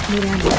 Need ammo.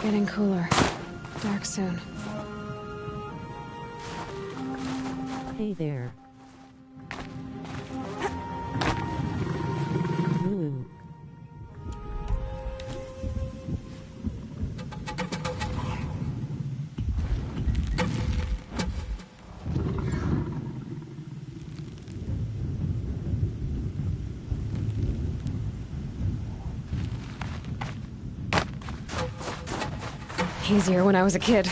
Getting cooler. Dark soon. Hey there. Ooh. Easier when I was a kid.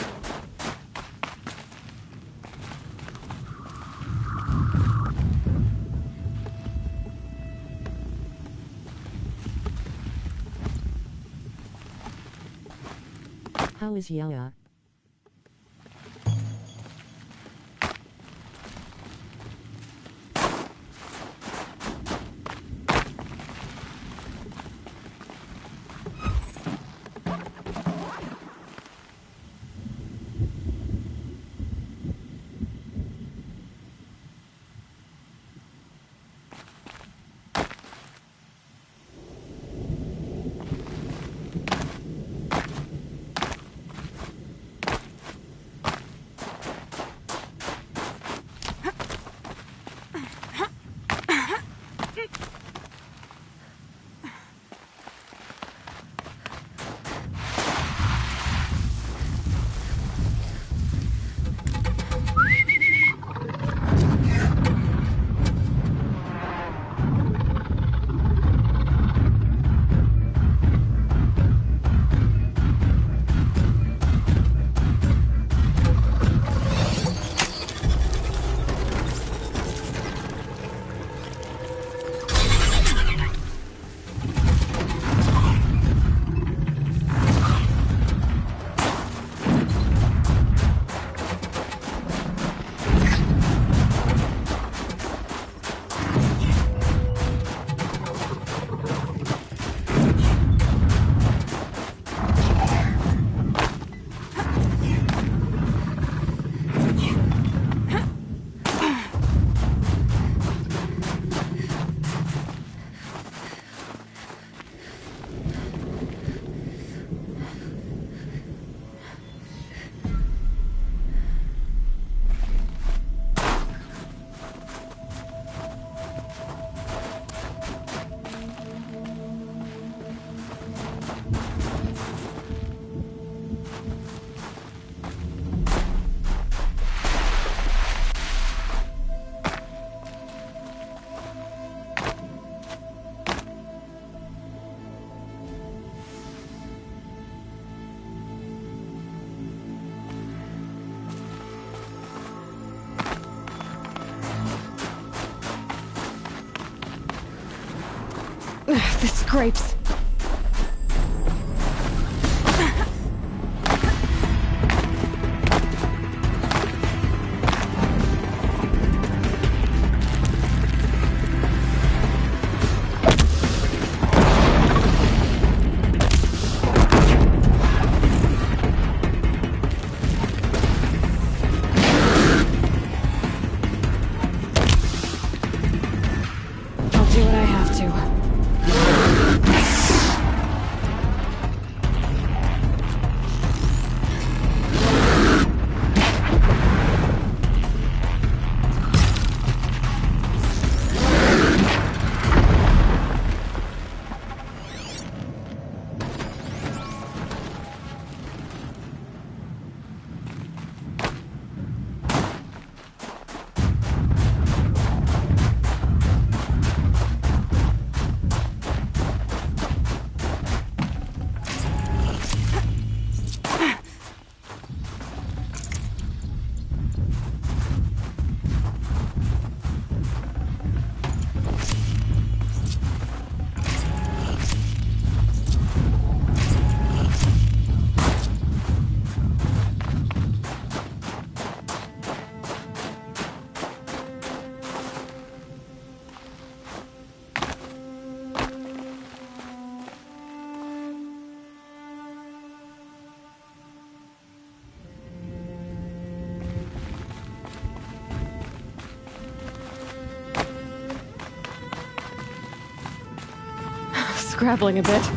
How is Yaya? This scrapes. I'll do what I have to. Scrabbling a bit.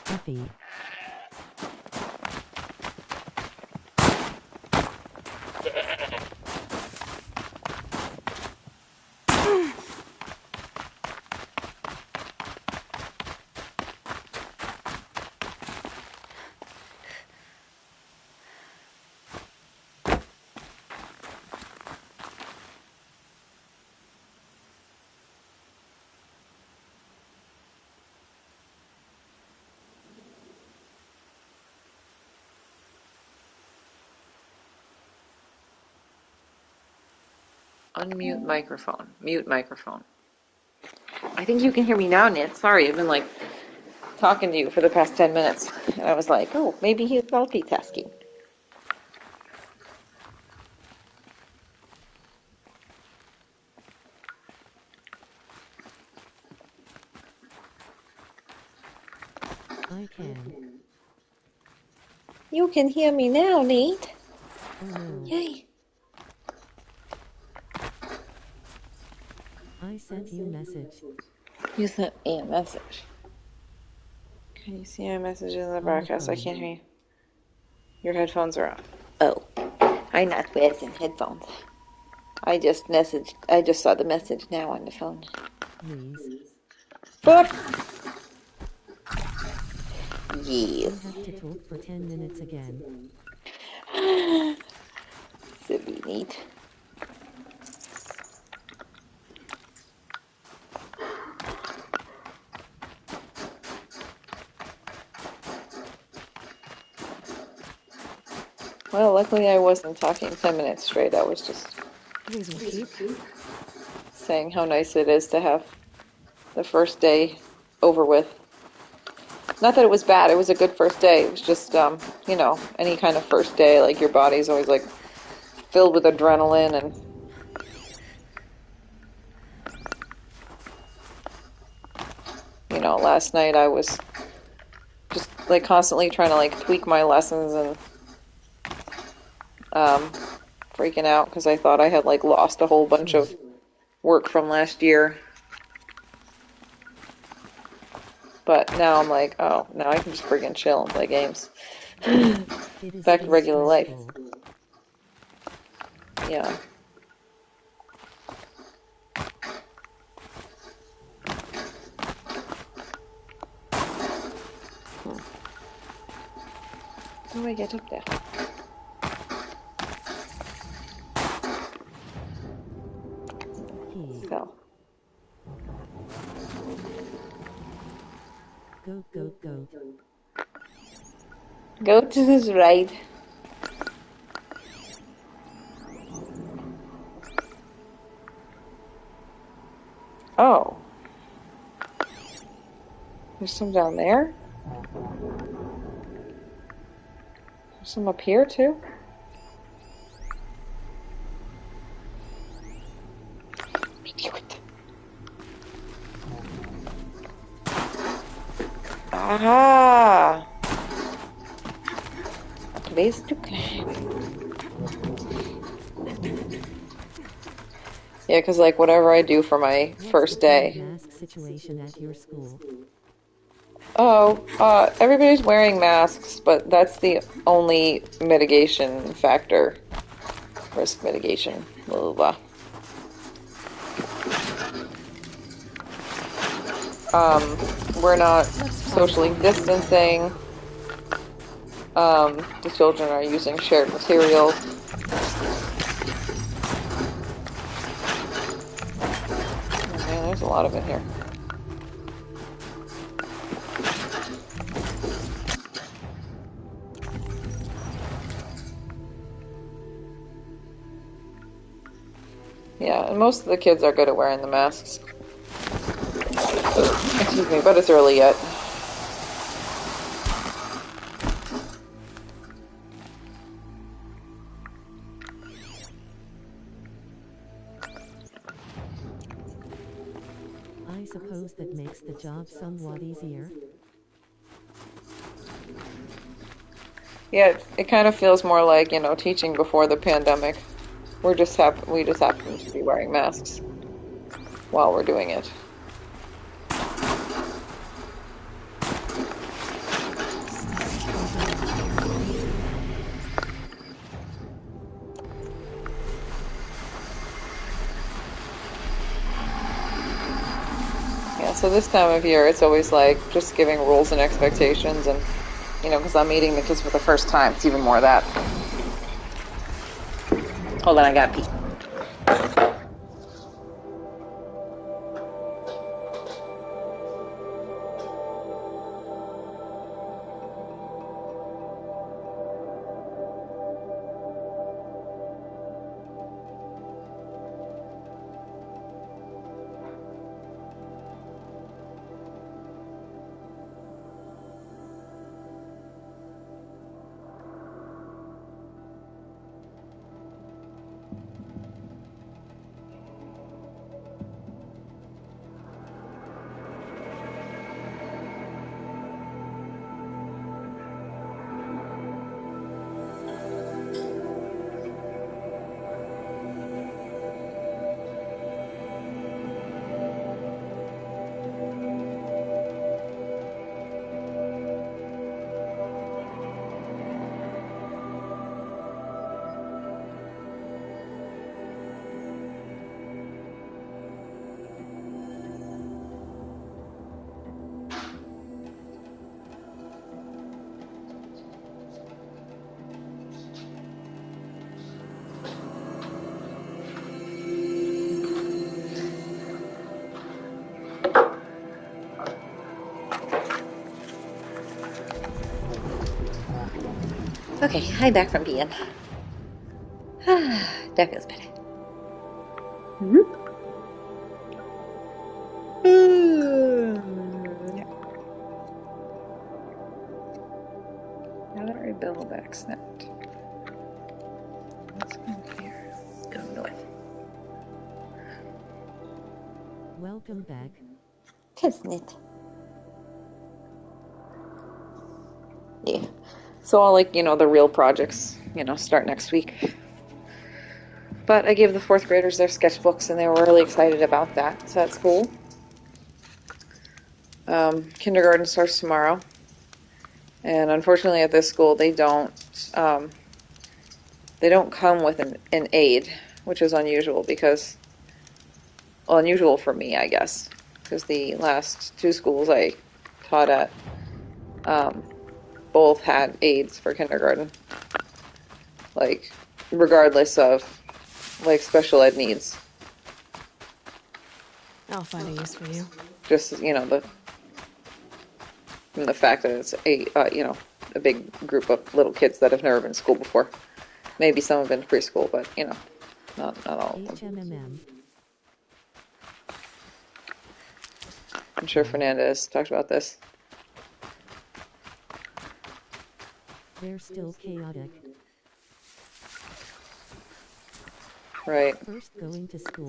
Effie. Unmute microphone. Mute microphone. I think you can hear me now, Nit. Sorry, I've been like talking to you for the past 10 minutes. And I was like, oh, maybe he's multitasking. I can. You can hear me now, Nate. Oh no. Yay. I sent you message. You sent me a message. Can you see my messages in the broadcast? I can't hear you. Your headphones are off. Oh, I'm not wearing headphones. I just saw the message now on the phone. Please. Boop! We Yeah. have to talk for 10 minutes again. Silly Nate. Well, luckily I wasn't talking 10 minutes straight. I was just These will keep. saying how nice it is to have the first day over with. Not that it was bad, it was a good first day. It was just, you know, any kind of first day, like your body's always like filled with adrenaline and you know, last night I was just like constantly trying to like tweak my lessons and freaking out because I thought I had like lost a whole bunch of work from last year. But now I'm like, oh, now I can just friggin' chill and play games. Back to regular life. Yeah. How do I get up there? fell. Goat, goat, goat. Goat is right. Oh. There's some down there? There's some up here too? Aha! A place to climb. Yeah, because like whatever I do for my first day. Mask situation at your school. Oh, everybody's wearing masks, but that's the only mitigation factor. Risk mitigation. Blah, blah, blah. We're not socially distancing. The children are using shared materials. Oh man, there's a lot of it here. Yeah, and most of the kids are good at wearing the masks. Excuse me, but it's early yet. I suppose that makes the job somewhat easier. Yeah, it kind of feels more like, teaching before the pandemic. We just happen to be wearing masks while we're doing it. Yeah, so this time of year, it's always like just giving rules and expectations, and because I'm meeting the kids for the first time, it's even more of that. Hold on, I gotta pee. Okay, I'm back from peeing. That feels better. Now that our bill back snapped. Let's go here. Go north. Welcome back. Isn't it? Yeah. So all the real projects, start next week. But I gave the fourth graders their sketchbooks and they were really excited about that. So that's cool. Kindergarten starts tomorrow. And unfortunately at this school they don't come with an aide, which is unusual because, well, unusual for me, I guess, because the last two schools I taught at both had aides for kindergarten, regardless of special ed needs. I'll find a use for you. Just, you know, the fact that it's you know, a big group of little kids that have never been to school before. Maybe some have been to preschool, but, you know, not all of them. HMMM. I'm sure Fernandez talked about this. They're still chaotic. Right. First going to school.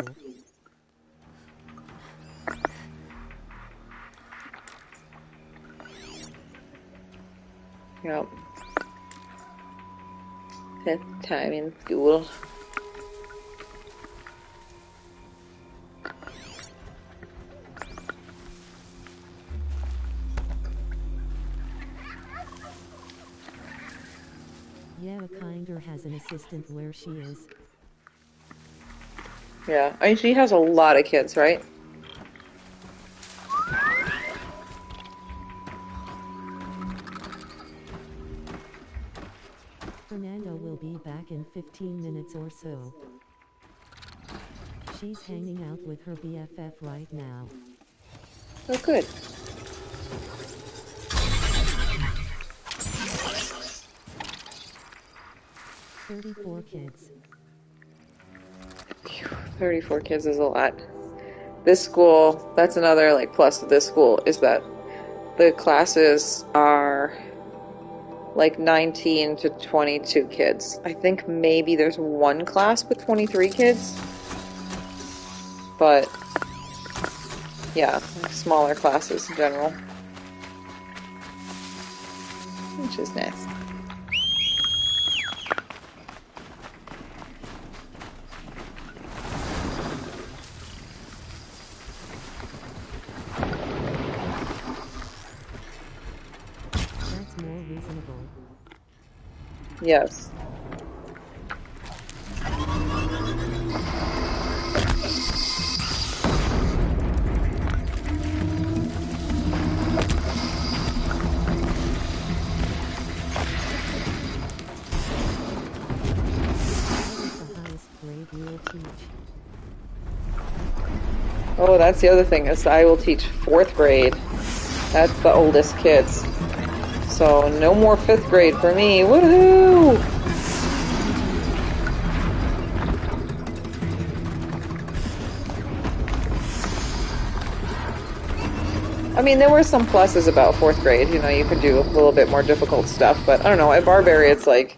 Yep. Fifth time in school. Yeah, Kinder has an assistant where she is. Yeah. I mean, she has a lot of kids, right? Fernando will be back in 15 minutes or so. She's hanging out with her BFF right now. Oh, good. "34 kids. 34 kids is a lot. This school, that's another like plus of this school, is that the classes are like 19 to 22 kids. I think maybe there's one class with 23 kids. But yeah, like smaller classes in general. Which is nice. That's more reasonable." Yes. You'll teach. Oh, that's the other thing, is I will teach 4th grade. That's the oldest kids. So no more 5th grade for me. Woohoo! I mean, there were some pluses about 4th grade. You know, you could do a little bit more difficult stuff, but I don't know, at Barberry it's like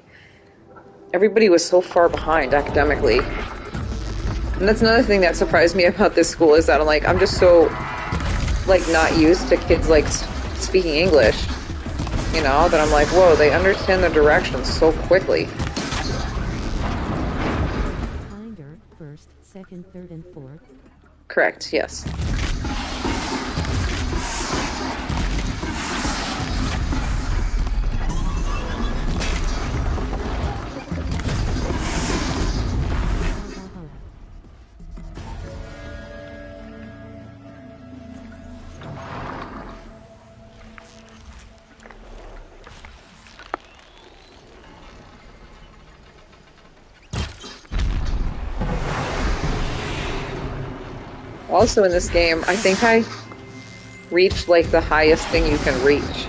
everybody was so far behind academically. And that's another thing that surprised me about this school, is that I'm just so, like, not used to kids, like, speaking English, you know, that I'm like, whoa, they understand the directions so quickly. Kinder, 1st, 2nd, 3rd, and 4th. Correct, yes. Also in this game, I think I reached, like, the highest thing you can reach.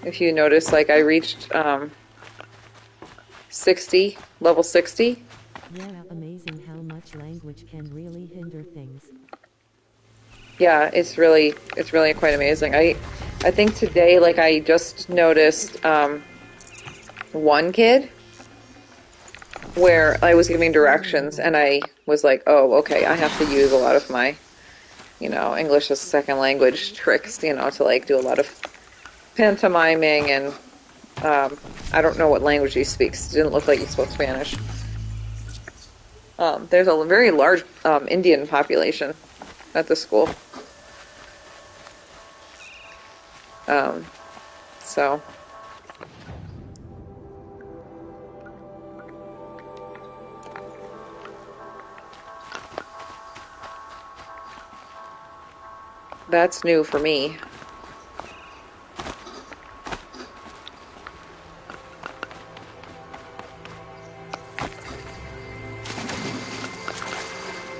If you notice, like, I reached, 60, level 60. Yeah, amazing how much language can really hinder things. Yeah, it's really quite amazing. I think today, like, I just noticed, one kid where I was giving directions and I was like, oh, okay, I have to use a lot of my, you know, English as a second language tricks, you know, to, like, do a lot of pantomiming, and I don't know what language he speaks. It didn't look like he spoke Spanish. There's a very large Indian population at the school. So that's new for me.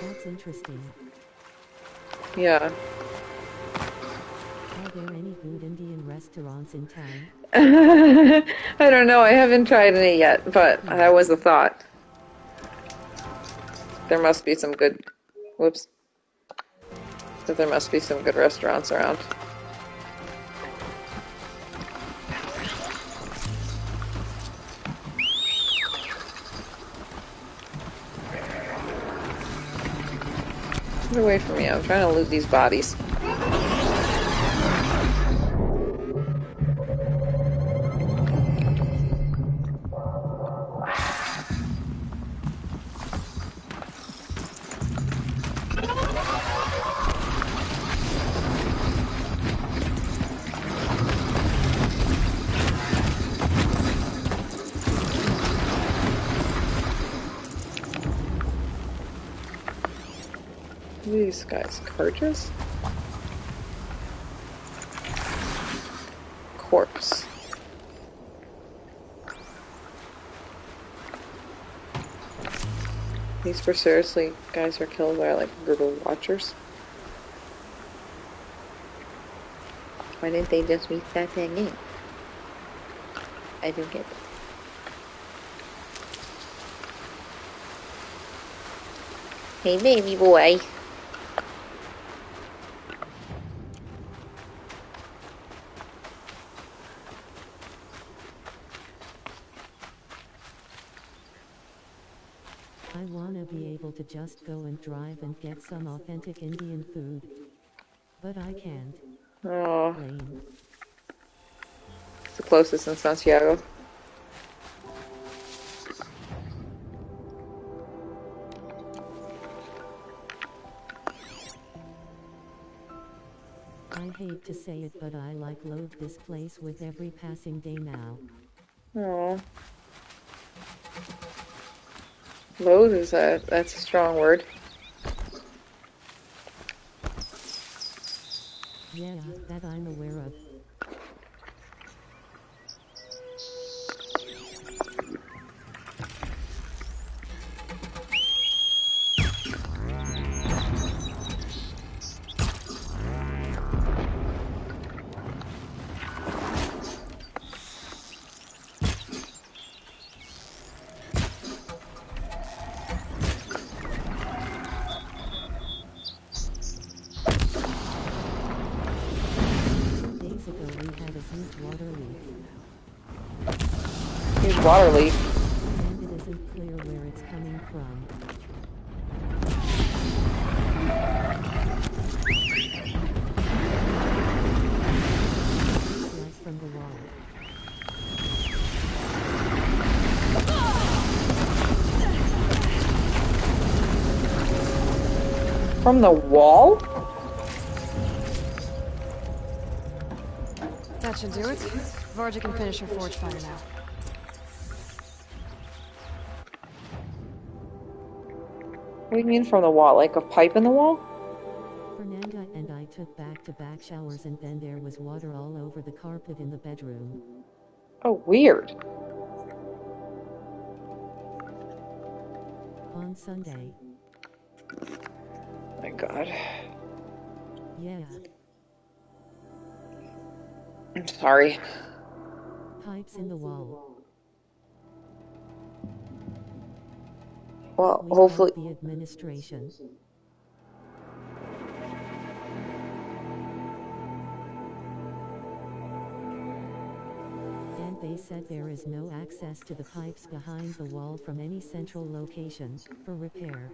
That's That's interesting. Yeah. Are there any good Indian restaurants in town? I don't know. I haven't tried any yet, but that was a thought. There must be some good. Whoops. But there must be some good restaurants around. Get away from me. I'm trying to loot these bodies. What are these guys? Cartridges? Corpse. These were seriously guys who are killed by like a group of watchers. Why didn't they just restart that game? I don't get it. Hey, baby boy. I wanna be able to just go and drive and get some authentic Indian food. But I can't. Oh, Lame. it's the closest in Santiago. I hate to say it, but I like loathe this place with every passing day now. Oh. Loathe is that's a strong word. Yeah, that I'm aware of. Days ago we had a huge water leak. Huge water leak. And it isn't clear where it's coming from. It's like from the wall. From the wall? That should do it. Varja can finish her forge fire now. What do you mean from the wall? Like a pipe in the wall? Fernanda and I took back-to-back showers and then there was water all over the carpet in the bedroom. Oh, weird. On Sunday. My God. Yeah. I'm sorry. Pipes in the wall. Well, We hopefully. called the administration. And they said there is no access to the pipes behind the wall from any central location for repair.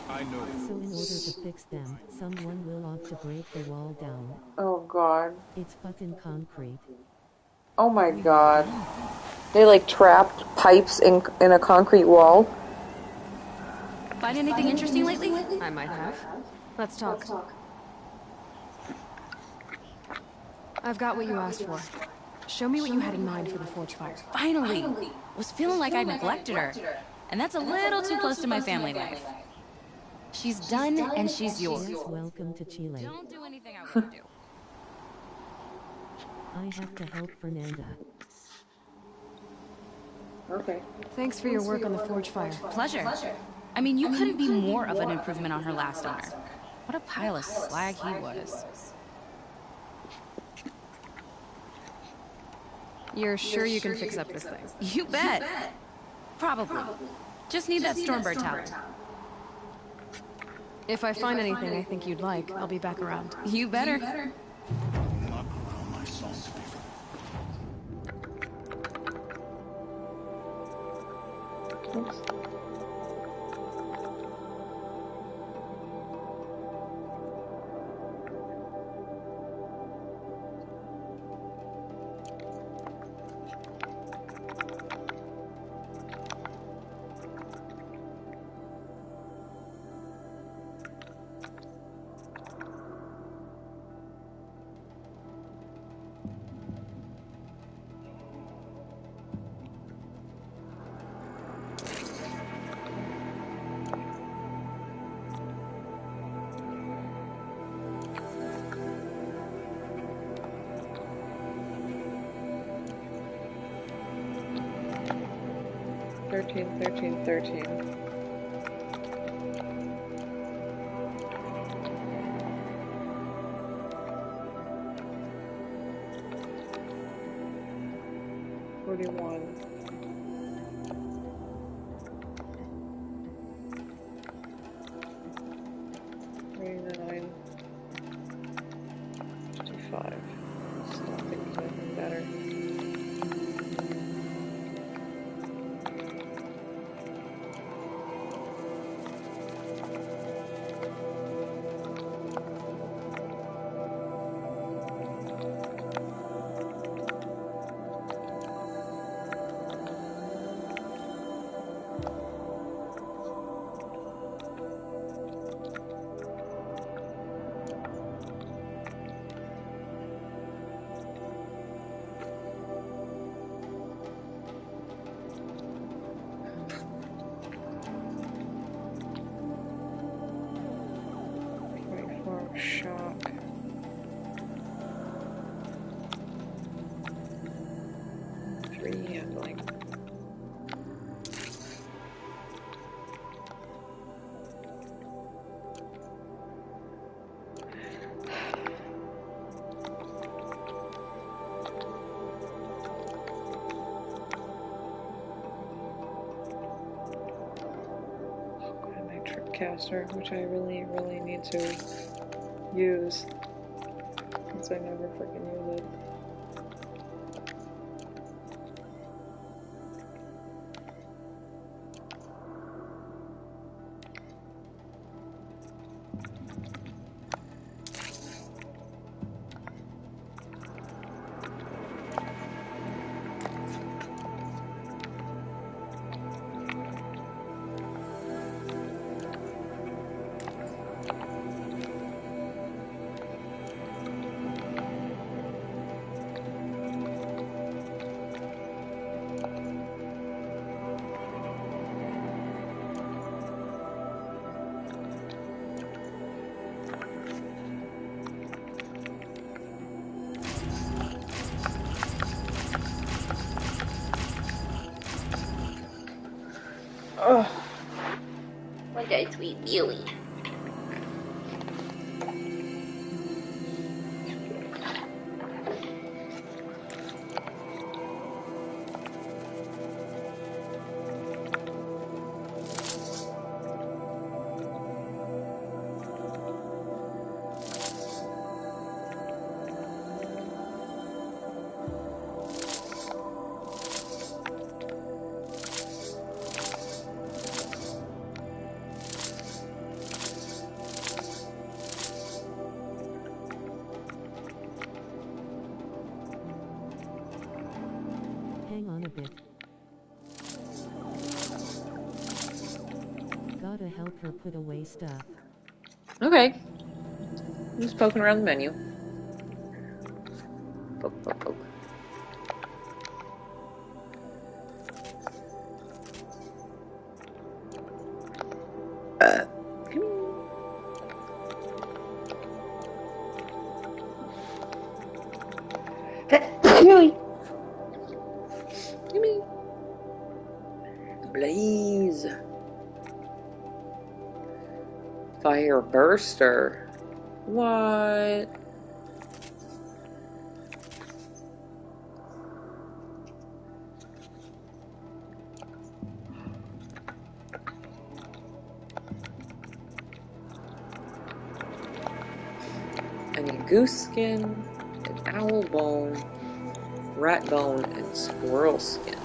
I know. So in order to fix them, someone will have to break the wall down. Oh, God. It's fucking concrete. Oh, my God. They, like, trapped pipes in a concrete wall? Find anything interesting lately? I might have. Let's talk. I've got what you asked for. Show me what you had in mind for the forge fire. Finally! Was feeling like I neglected her. And that's a little too close to my family life. She's done and she's yours. Yes, welcome to Chile. Don't do anything I wouldn't do. I have to help Fernanda. Okay. Thanks for your work on the forge fire. Pleasure. I mean, you couldn't be more of an improvement on her last owner. What a pile of slag he was. You're sure you can fix up this thing? You bet. Probably. Just need that Stormbird tower. If I find anything I think you'd like, I'll be back around. You better. Not allow my song to be Oops. Thirteen. 41. 39. 55. Still think there's anything better. Shock. Three handling. And my trip caster, which I really need to use, since I never freaking use it. Oh, what a sweet beauty. Hang on a bit. Gotta help her put away stuff. Okay. I'm just poking around the menu. Poke, poke, poke. Come here. Come here. Blaze. Fire burster. What? I need goose skin, an owl bone, rat bone, and squirrel skin.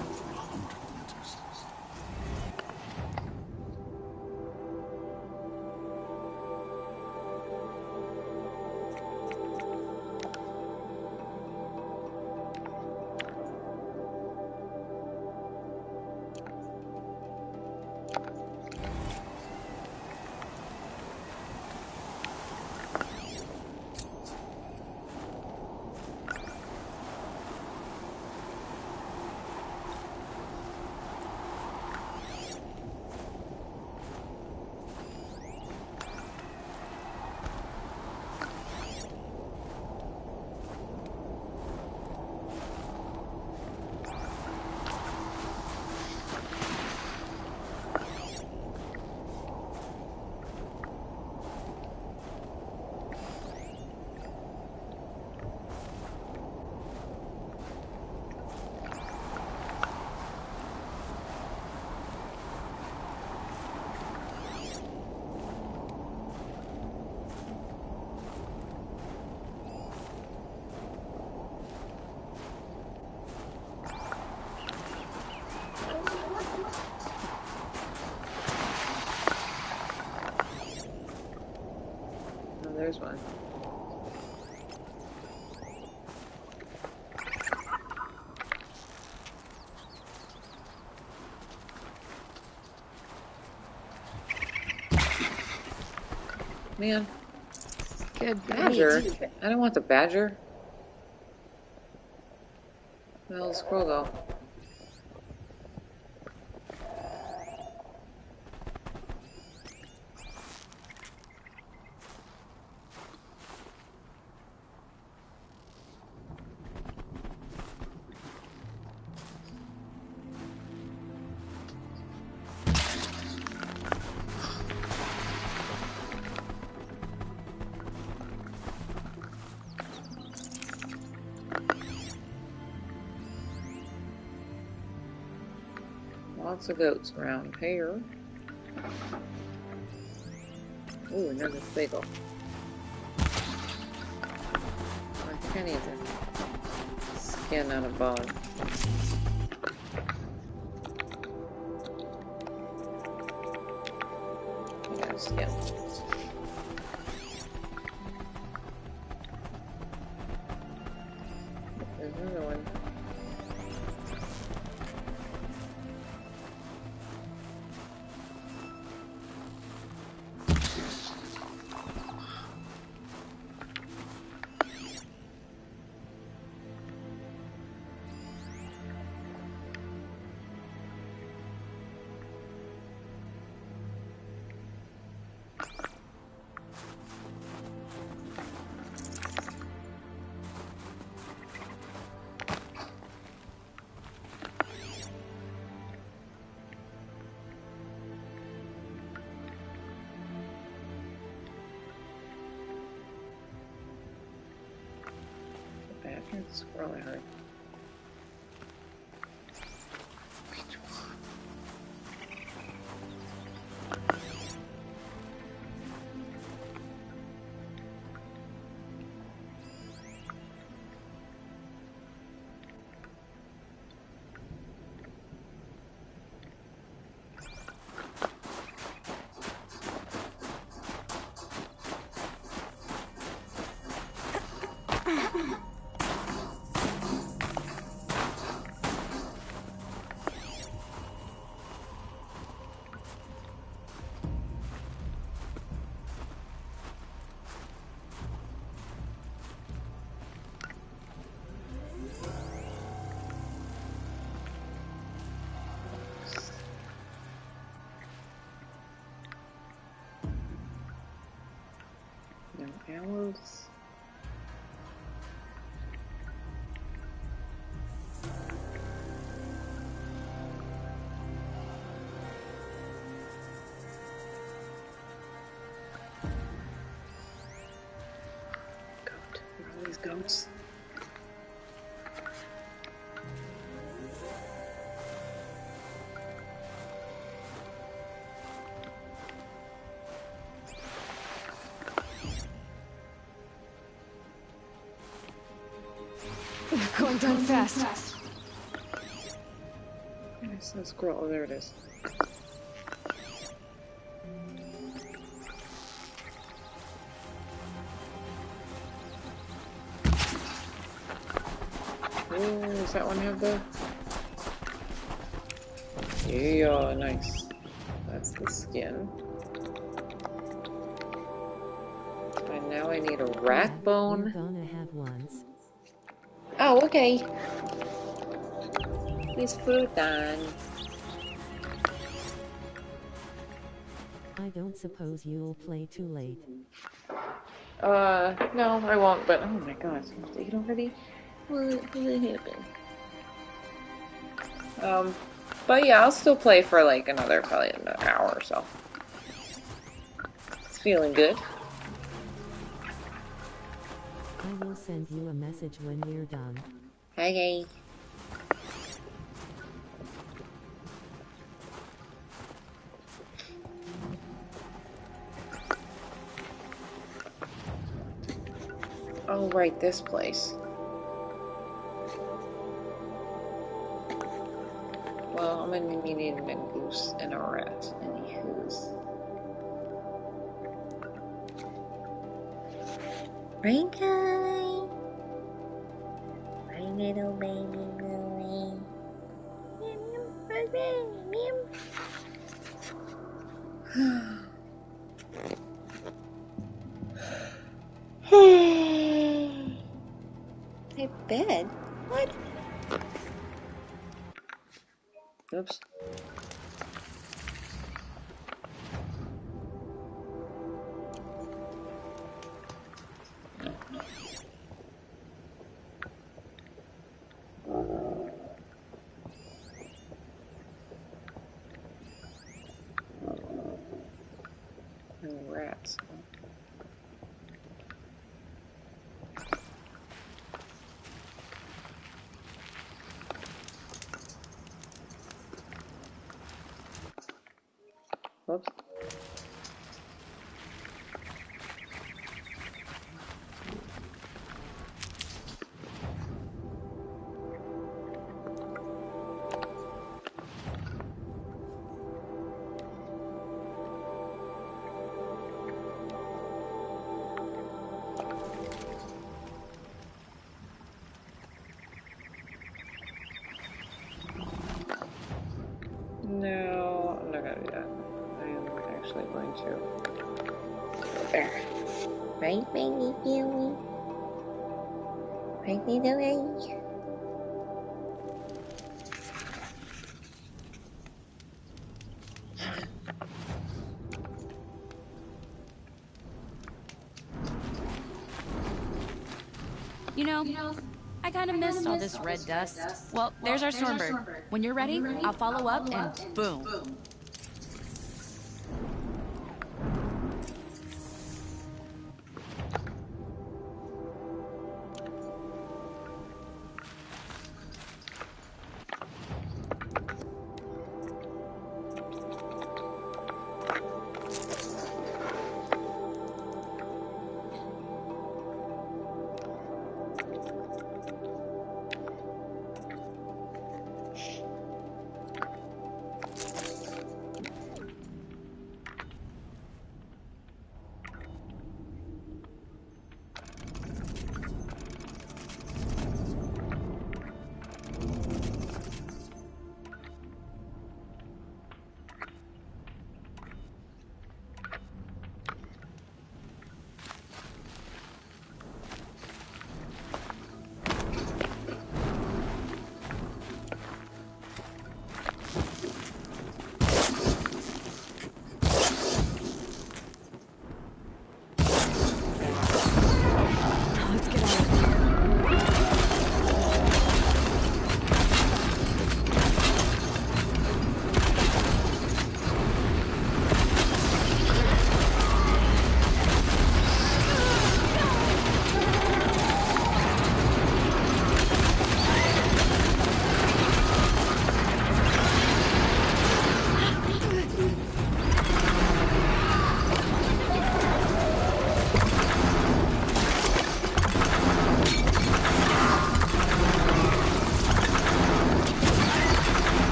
Oh, there's one. Man. Good Badger? meat. I don't want the badger. Well, the squirrel go. Lots of goats around here. Ooh, another squiggle. I think I need to skin on a bone. I got a skin. There's another one. Badger, the squirrel I heard. No owls. items. Going down fast. I saw a squirrel. Oh, there it is. Ooh, does that one have the... Yeah, nice. That's the skin. And now I need a rat You're bone. gonna have ones. Oh, okay. It's food done. I don't suppose you'll play too late. No, I won't, but oh my gosh, it's 8 already? What happened? But yeah, I'll still play for like probably an hour or so. It's feeling good. I will send you a message when we're done. Okay. Oh, right, this place. Well, I'm gonna be needing a goose and a rat. Anywho's. Rain time! My little baby Louie. Hey, bed? What? Oops. No rats. Whoops. No, I'm not gonna do that. I am actually going to. There. Right, baby, Huey? Right, little baby? You know, I kind of missed all this red dust. Well, there's our stormbird. When you're ready, I'll follow up and boom.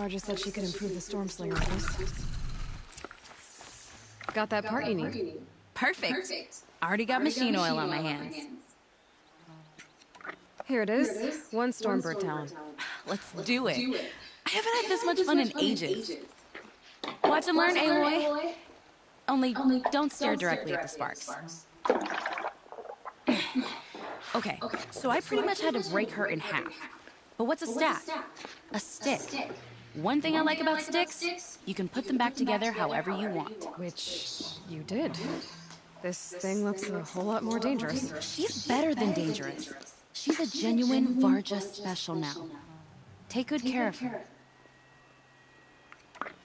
Varja said she could improve the storm slinger with this. Got that part you need. Perfect. Already got machine oil on my hands. Here it is. One Stormbird talon. Let's do it. I haven't had this much fun in ages. Watch and learn, Aloy. Only don't stare directly at the sparks. Okay, so I pretty much had to break her in half. But what's a stack? A stick. One thing I like about sticks, you can put them back together however you want. Which you did. This thing looks a whole lot more dangerous. She's better than dangerous. She's a genuine Varja special now. Take good care of her.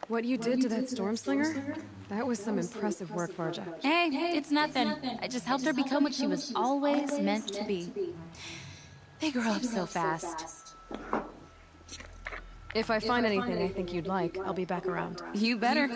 What you did to that storm slinger? That was some impressive work, Varja. Hey, it's nothing. I just helped her become what she was always meant to be. They grow up so fast. If I find anything I think you'd like, I'll be back around. You better.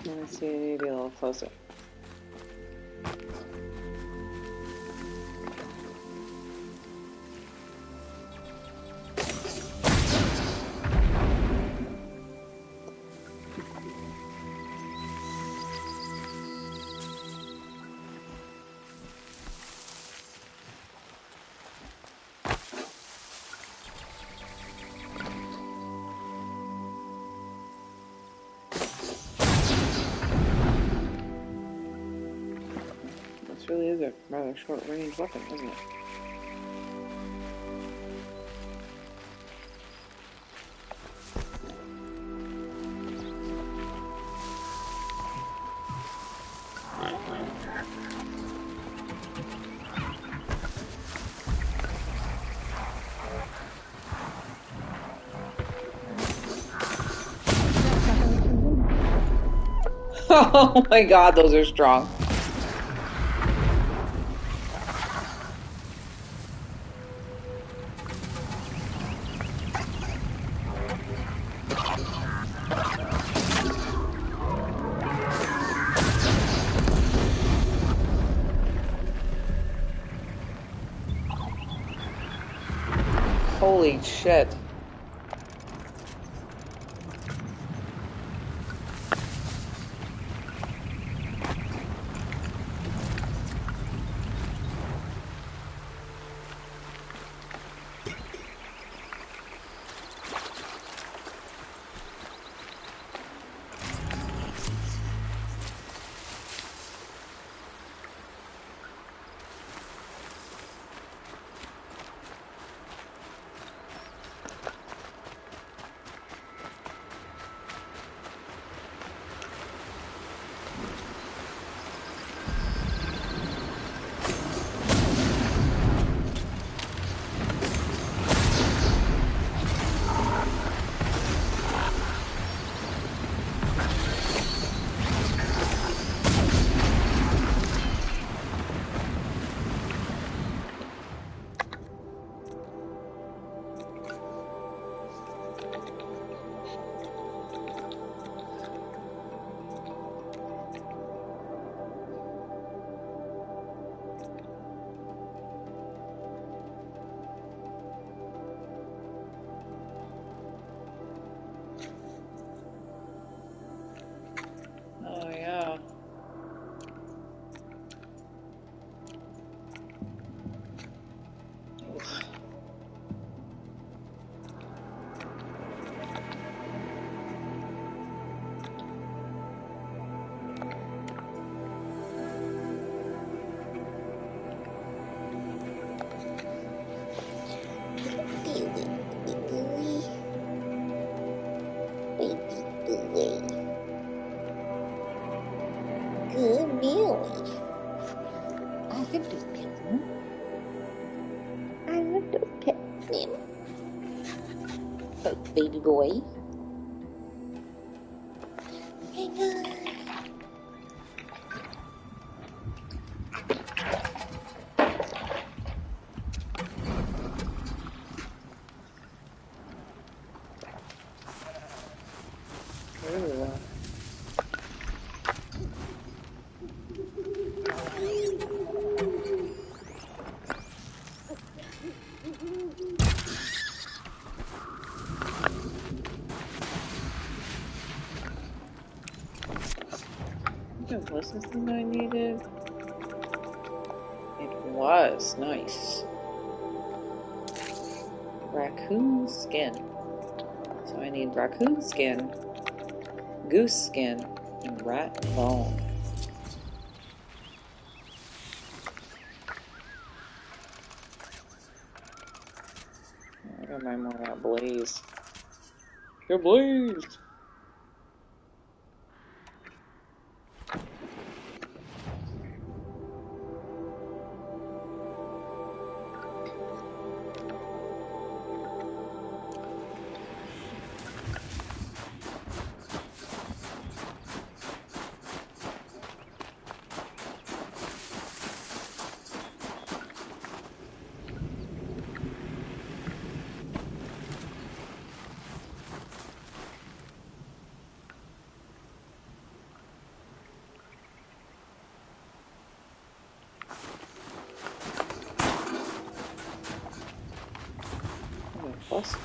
Let me see, maybe a little closer. This really is a rather short-range weapon, isn't it? Oh my god, those are strong. Holy shit. baby boy. Hang on. Ooh. Was this the thing I needed? It was. Nice. Raccoon skin. So I need raccoon skin, goose skin, and rat bone. I gotta buy more of that blaze. Your blaze! Plus,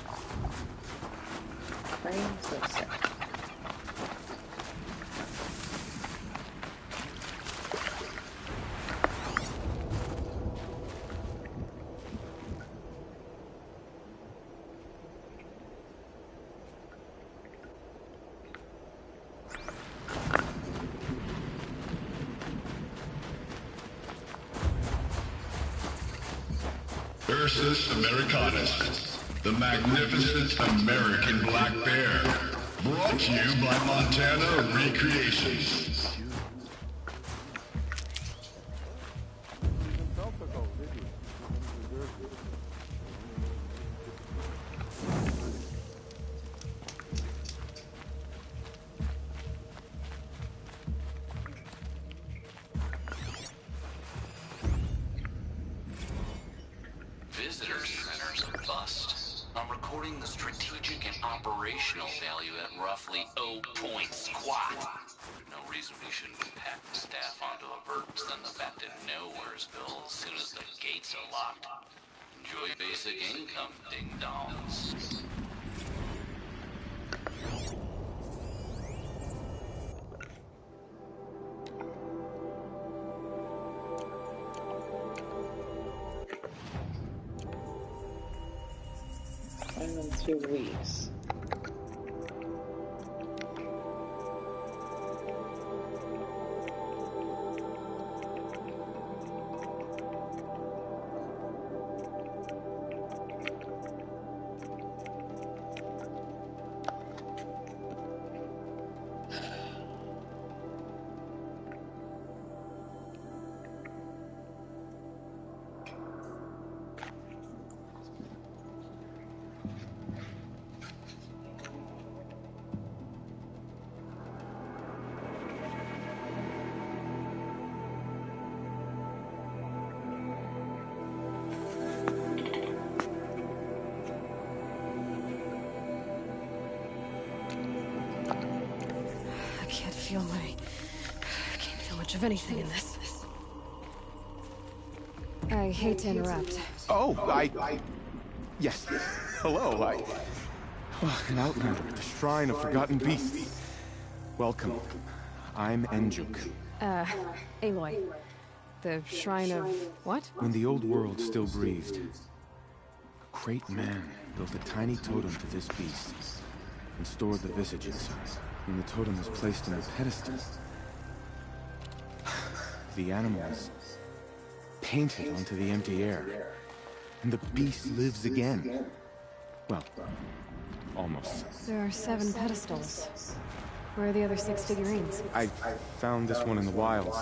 frame so sick. Ursus Americanus, the magnificent American black bear. Brought to you by Montana Recreations. Visitor centers are bust. I'm recording the strategic and operational value at roughly 0 point squat. No reason we shouldn't pack the staff onto a vert and send them back to Nowheresville as soon as the gates are locked. Enjoy basic income, ding-dongs. I'm in 2 weeks. I can't feel much of anything in this. I hate to interrupt. Oh, yes. Hello, an outlander at the Shrine of Forgotten Beasts. Welcome. I'm Enjuk. Aloy. The Shrine of what? When the old world still breathed, a great man built a tiny totem to this beast and stored the visage inside. When the totem was placed on the pedestal, the animal is painted onto the empty air, and the beast lives again. Well, almost. There are 7 pedestals. Where are the other 6 figurines? I found this one in the wilds.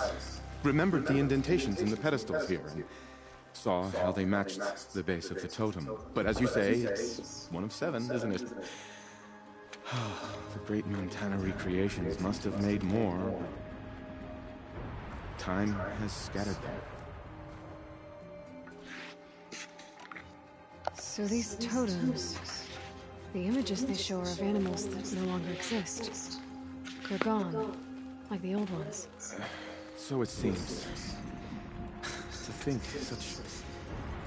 Remembered the indentations in the pedestals here, and Saw how they matched the base of the totem. But as you say, it's one of 7, isn't it? The great Montana recreations must have made more, but time has scattered them. So these totems, the images they show are of animals that no longer exist. They're gone, like the old ones. So it seems. To think such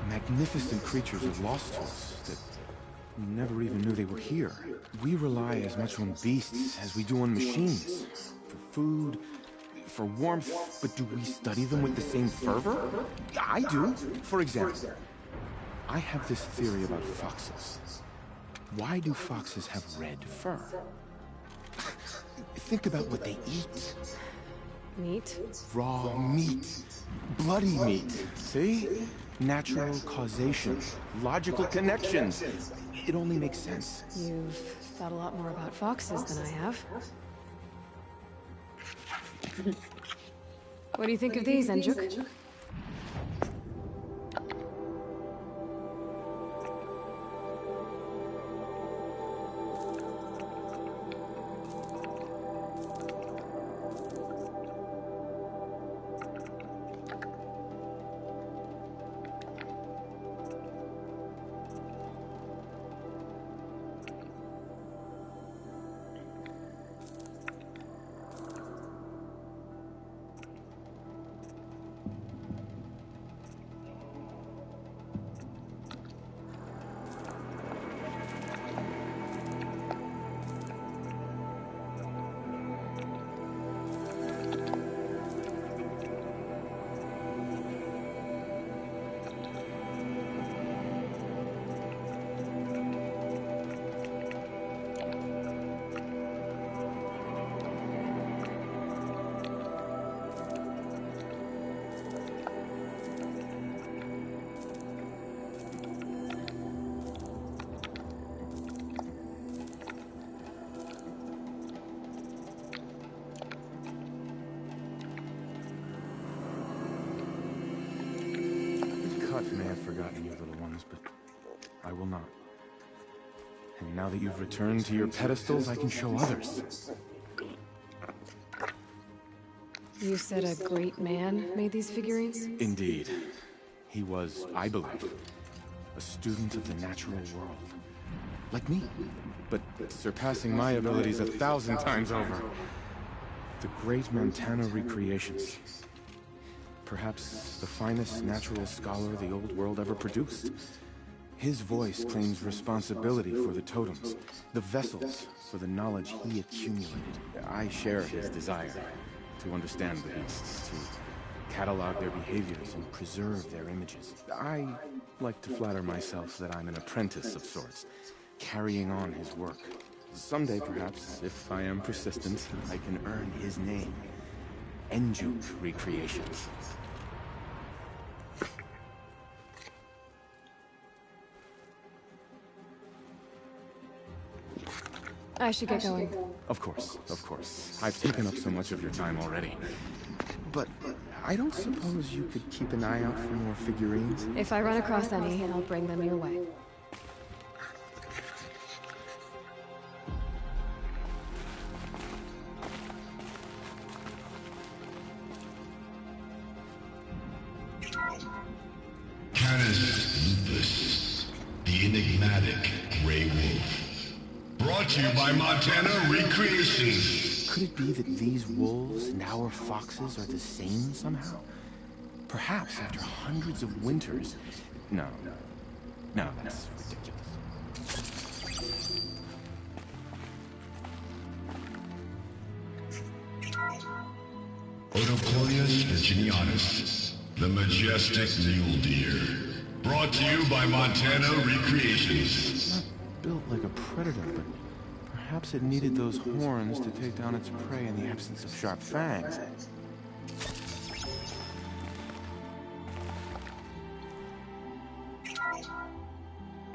magnificent creatures are lost to us, that we never even knew they were here. We rely as much on beasts as we do on machines. For food, for warmth, but do we study them with the same fervor? I do. For example, I have this theory about foxes. Why do foxes have red fur? Think about what they eat. Meat? Raw meat. Bloody meat. See? Natural causation. Logical connections. It only makes sense. You've thought a lot more about foxes than I have. What do you think of these, Enjuk? May have forgotten you little ones, but I will not. And now that you've returned to your pedestals, I can show others. You said a great man made these figurines? Indeed. He was, I believe, a student of the natural world. Like me, but surpassing my abilities 1,000 times over. The great Montana recreations. Perhaps the finest natural scholar the old world ever produced. His voice claims responsibility for the totems, the vessels for the knowledge he accumulated. I share his desire to understand the beasts, to catalog their behaviors and preserve their images. I like to flatter myself that I'm an apprentice of sorts, carrying on his work. Someday, perhaps, if I am persistent, I can earn his name. Enjuk Recreations. I should get going. Of course, of course. I've taken up so much of your time already. But I don't suppose you could keep an eye out for more figurines? If I run across any, I'll bring them your way. Canis Lupus, the enigmatic Grey Wolf. Brought to you by Montana Recreations. Could it be that these wolves and our foxes are the same somehow? Perhaps after hundreds of winters... No, that's ridiculous. Odocoreus virginianus, the majestic mule deer. Brought to you by Montana Recreations. Not built like a predator, but perhaps it needed those horns to take down its prey in the absence of sharp fangs.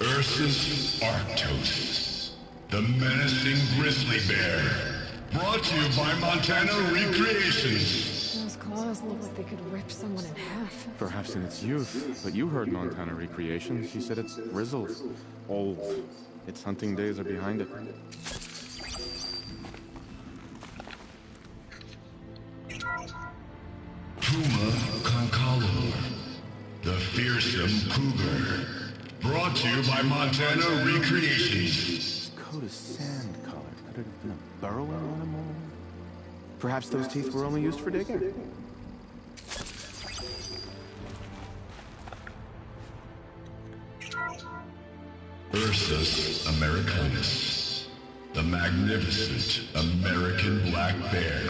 Ursus arctos, the menacing grizzly bear. Brought to you by Montana Recreations. Those claws look like they could rip someone in half. Perhaps in its youth, but you heard Montana Recreation. She said it's grizzled, old. Its hunting days are behind it. Puma Concolor, the fearsome cougar. Brought to you by Montana Recreations. Its coat is sand colored. Could it have been a burrowing animal? Perhaps those teeth were only used for digging. Ursus americanus, the magnificent American black bear.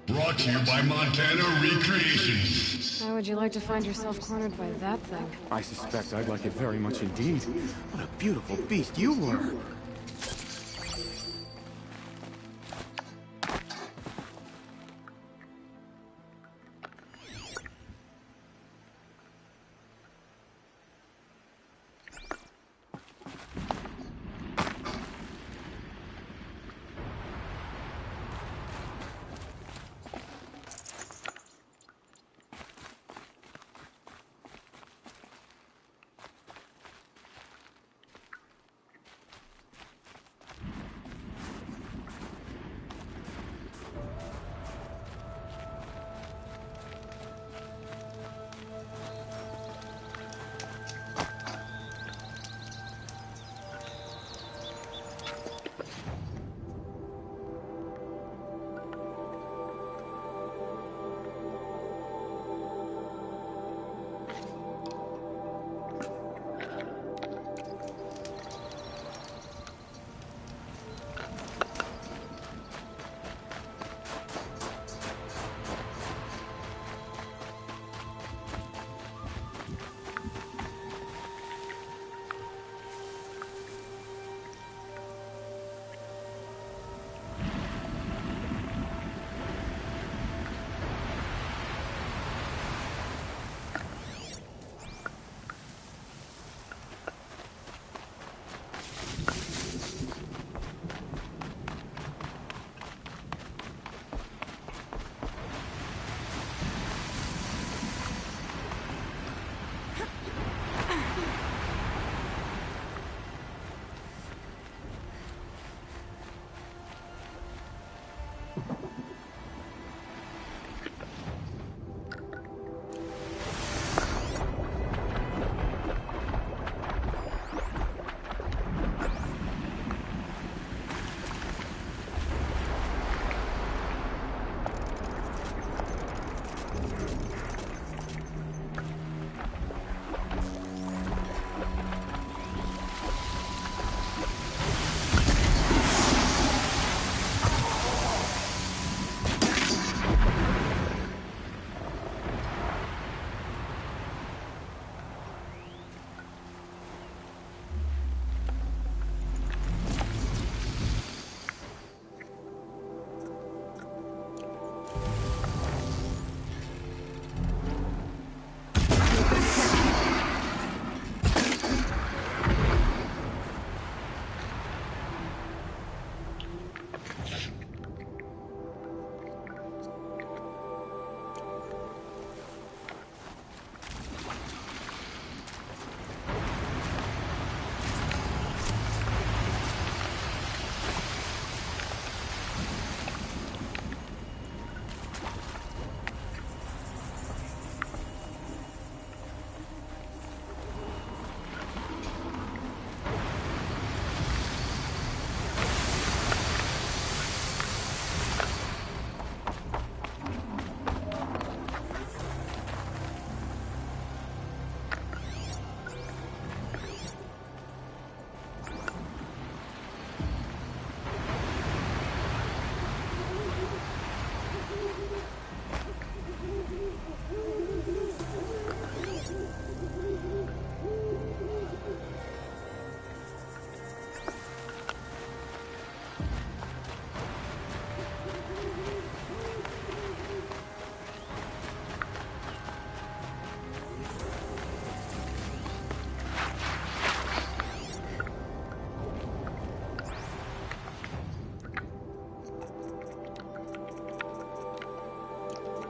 Brought to you by Montana Recreations. How would you like to find yourself cornered by that thing? I suspect I'd like it very much indeed. What a beautiful beast you were!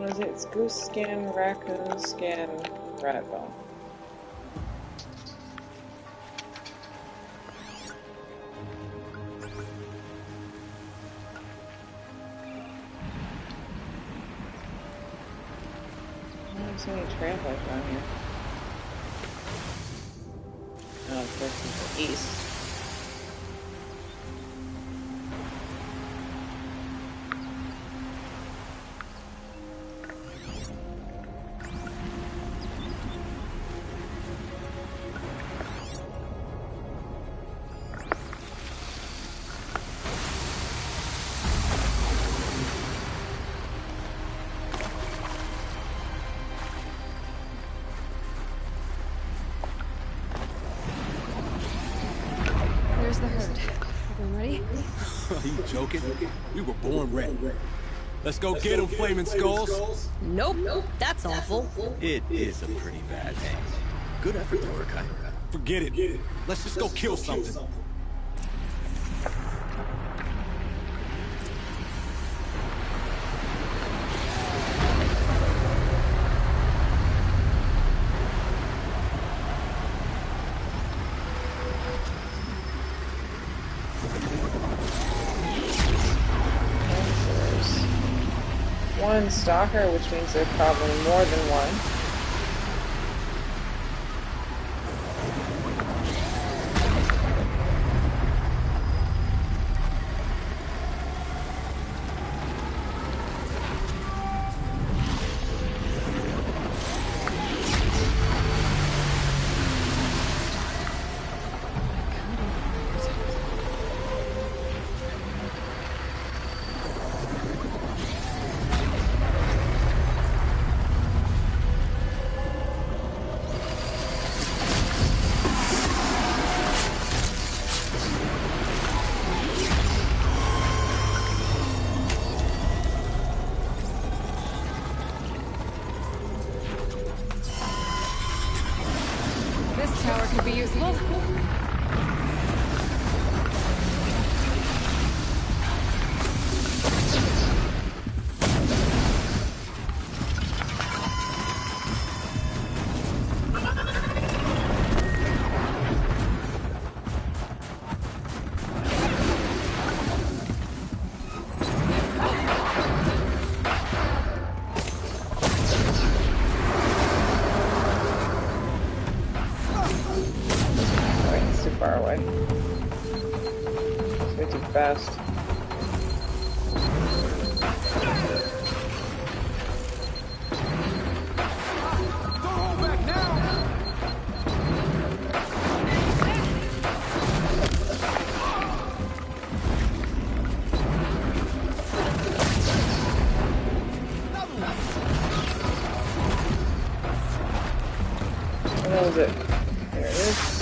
What is it? It's goose skin, raccoon skin, rat bone. I don't see any travelers around here. Oh, of course, it's the east. There's the herd. Everyone ready? Are you joking? We were born ready. Let's go get them, flaming skulls. Nope, that's awful. It is a pretty bad day. Good effort, Mordecai. Forget it. Let's just go kill something. One stalker, which means there's probably more than one. This tower could be useful. Far away. It's way too fast. Don't hold back now! Where was it? There it is.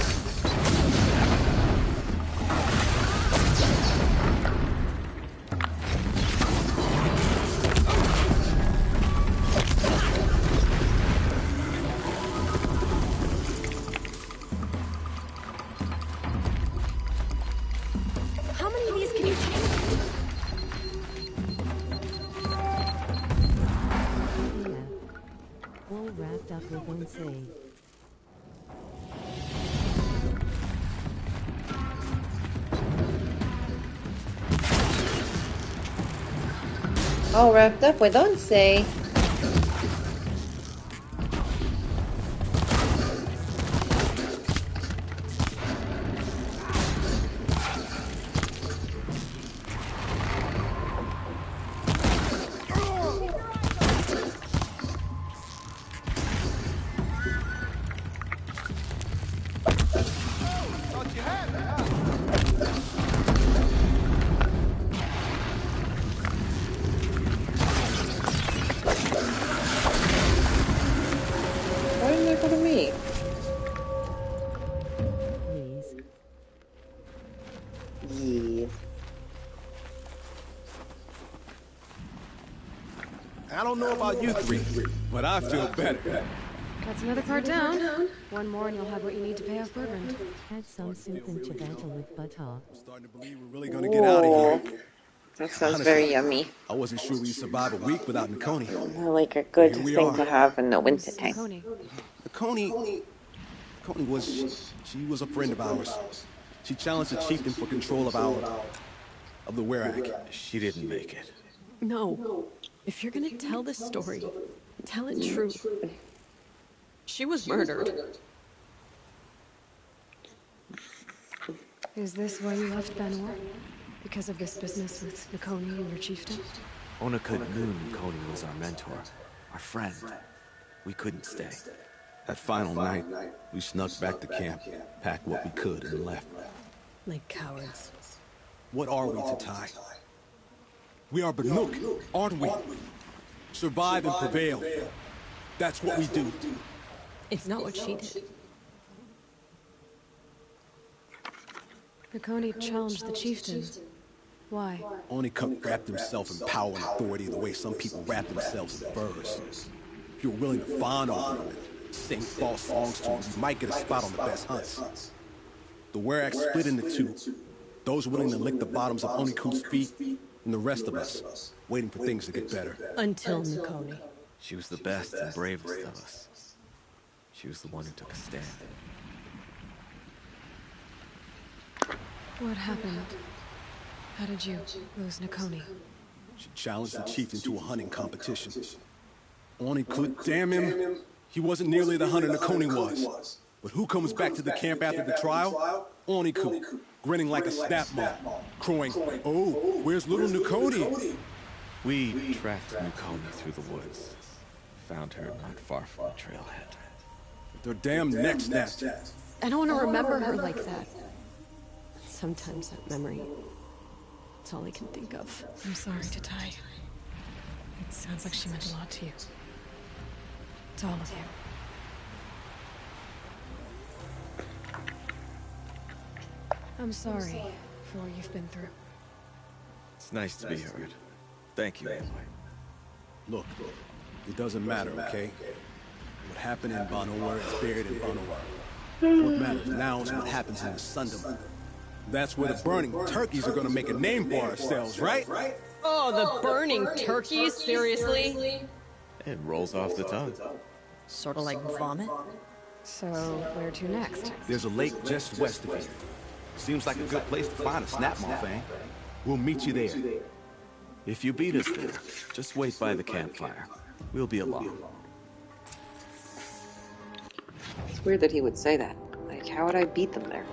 How many of these can you take? Yeah. All wrapped up with unsay. All wrapped up with unsay. Why didn't they go to me? Please. Yeah. I don't know about you three, but I feel better. That's another part down. One more and you'll have what you need to pay off Bergman. Had some soup and ciabatta with butter. I'm starting to believe we're really gonna get out of here. That sounds very yummy. I wasn't sure we'd survive a week without Nakoni. Like a good Here we thing are. to have in the winter Who's time. Nakoni? Nakoni was a friend of ours. She challenged the chieftain for control of the Werak. She didn't make it. No. If you're gonna tell this story, tell it true. She was murdered. Is this why you left Banor? Because of this business with Nakoni and your chieftain? Onaka knew Nakoni was our mentor, our friend. We couldn't stay. That final night, we snuck back to camp, packed what we could, and left. Like cowards. What are we to tie? We are Banuk, aren't we? Survive and prevail. That's what we do. It's not what she did. Nakoni challenged the chieftain. Why? Onikuk wrapped himself in power and authority the way some people wrap themselves in furs. If you're willing to fawn over him and sing false songs to him, you might get a spot on the best hunts. The Werak split into two. Those willing to lick the bottoms of Onikuk's feet, and the rest of us, waiting for things to get better. Until Nakoni. She was the best and bravest of us. She was the one who took a stand. What happened? How did you lose Nakoni? She challenged the chieftain to a hunting competition. Onikuk, damn him, he wasn't nearly the hunter Nakoni was. But who comes back to the camp after the trial? Onikuk, grinning like a snapmare, crowing, "Oh, where's little Nakoni?" We tracked Nakoni through the woods. Found her not far from the trailhead. Their damn necks snapped. I don't want to remember her like that. Sometimes that memory, it's all I can think of. I'm sorry, Tatai. It sounds like she meant a lot to you. To all of you. I'm sorry for what you've been through. It's nice to be heard. Thank you, Aloy. Look, it doesn't matter, okay? What happened in Banor is buried in Banor. What matters now is what happens in the Sundom. That's where the burning turkeys are gonna make a name for ourselves, right? Oh, the burning turkeys? Seriously? It rolls off the tongue. Sort of like vomit? So, where to next? There's a lake just west of here. Seems like a good place to find a snapmouth, eh? We'll meet you there. If you beat us there, just wait by the campfire. We'll be along. It's weird that he would say that. Like, how would I beat them there?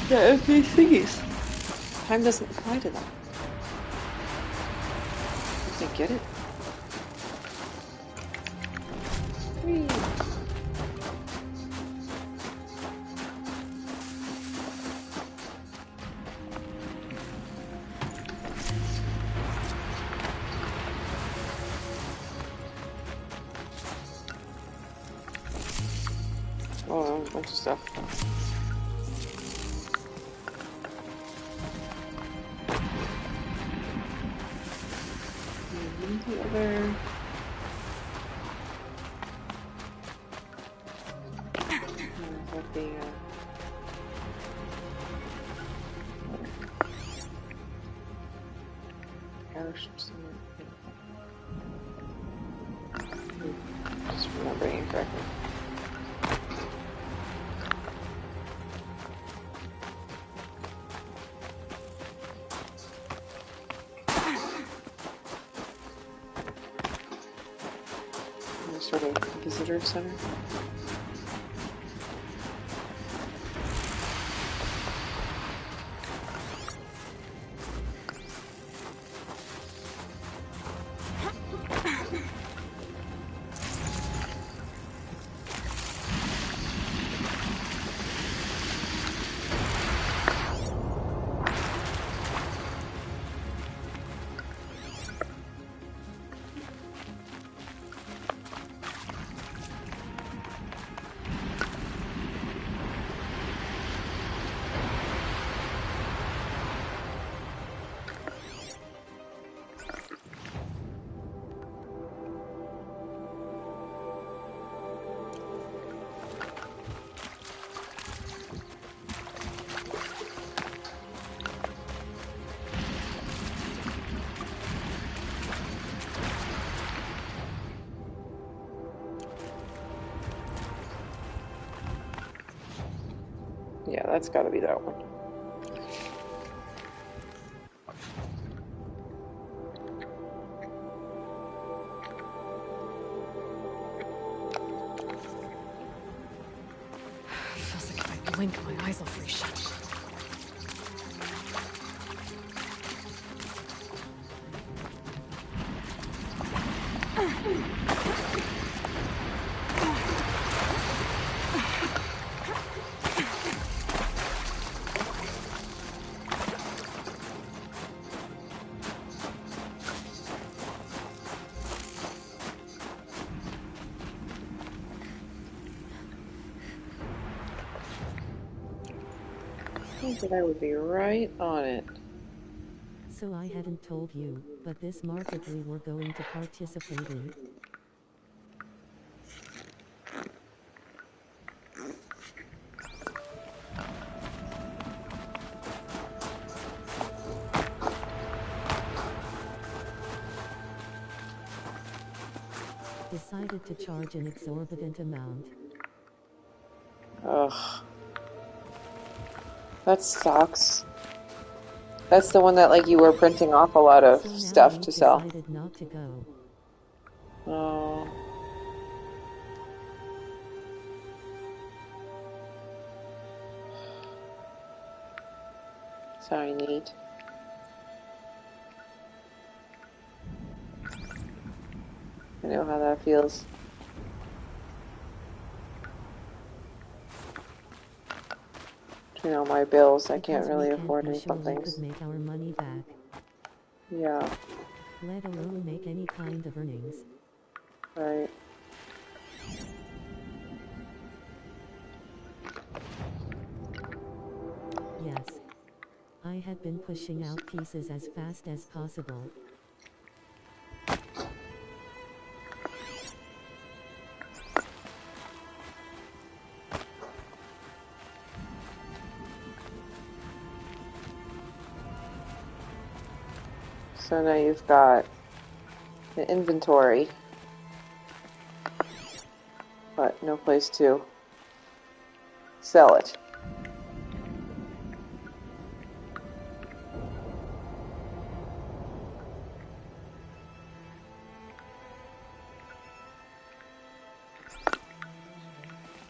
Yeah, it's these thingies. Time doesn't apply to them. Did I get it? Whee. Oh, a bunch of stuff. The other... Just remembering it correctly. Sort of visitor center. Yeah, that's gotta be that one. Feels like if I blink, my eyes will freeze shut. I think I would be right on it. So I hadn't told you, but this market we were going to participate in. Decided to charge an exorbitant amount. Ugh. That sucks. That's the one that, like, you were printing off a lot of So now stuff we've to sell. decided not to go. Oh. Sorry, Nate. I know how that feels. Between all my bills, I can't Because really we can't afford be any sure we things. could make our money back, Yeah, let alone make any kind of earnings. right. Yes. I had been pushing out pieces as fast as possible. So now you've got an inventory, but no place to sell it.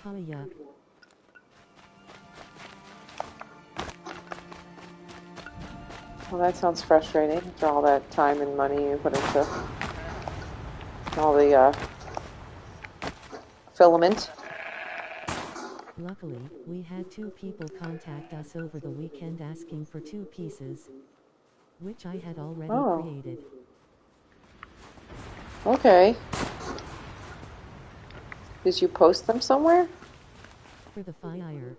Hurry up. Well, that sounds frustrating after all that time and money you put into all the filament. Luckily, we had 2 people contact us over the weekend asking for 2 pieces, which I had already Oh. created. Okay. Did you post them somewhere? For the fire.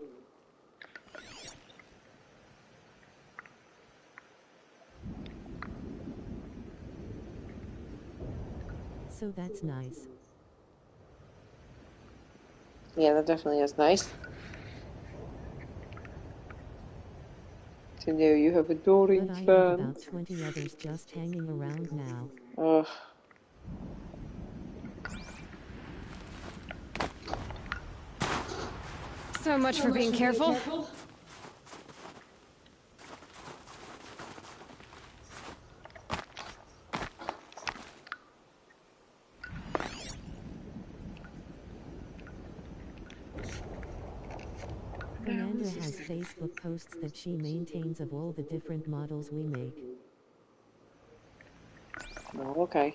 So that's nice. Yeah, that definitely is nice. To know you have adoring But I have about fans. 20 others just hanging around now. Ugh. So much for being careful. Fernanda has Facebook posts that she maintains of all the different models we make. Oh, okay.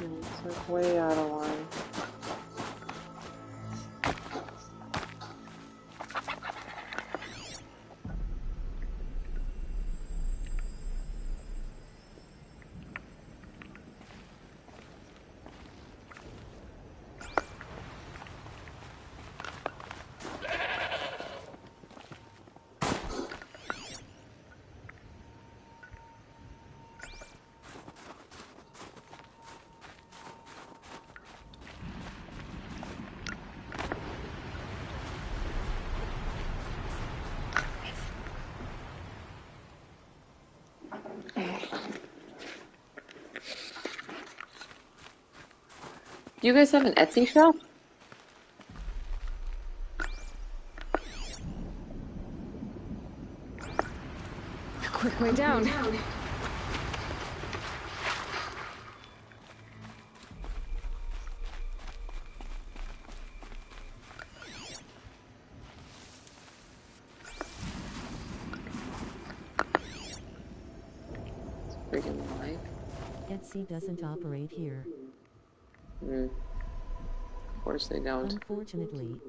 It's like way out of line. Do you guys have an Etsy shop? A quick way down. Freaking light. Etsy doesn't operate here. Of course they don't. Unfortunately.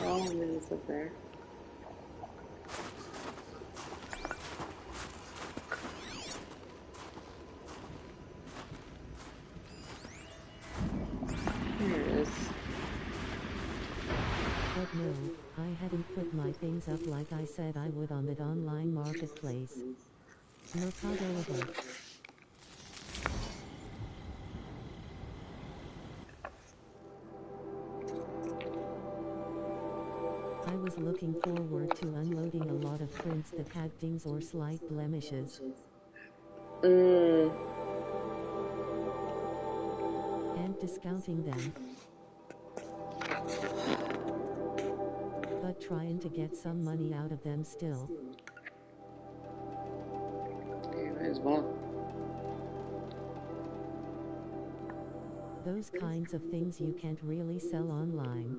Oh, it's up there. Here it is. But no, I hadn't put my things up like I said I would on that online marketplace. Mercado Libre. I was looking forward to unloading a lot of prints that had dings or slight blemishes. And discounting them. But trying to get some money out of them still. Okay, might as well. Those kinds of things you can't really sell online.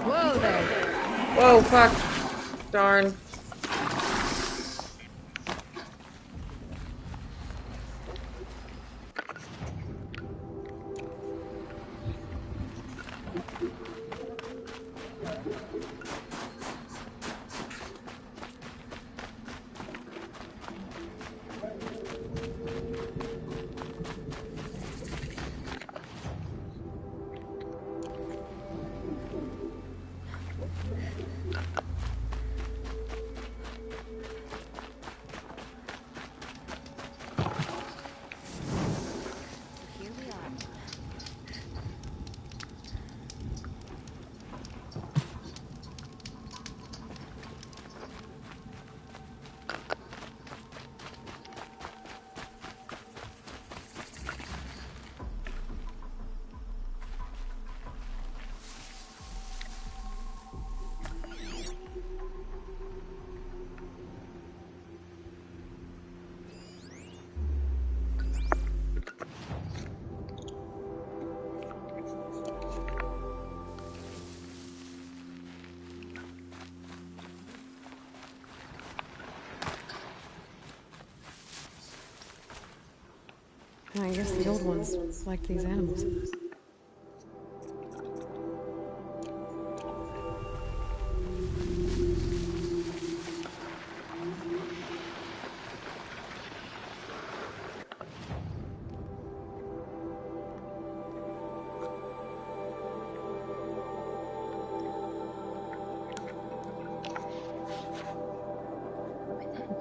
Whoa there. Whoa, fuck. Darn. I guess the old ones liked these animals.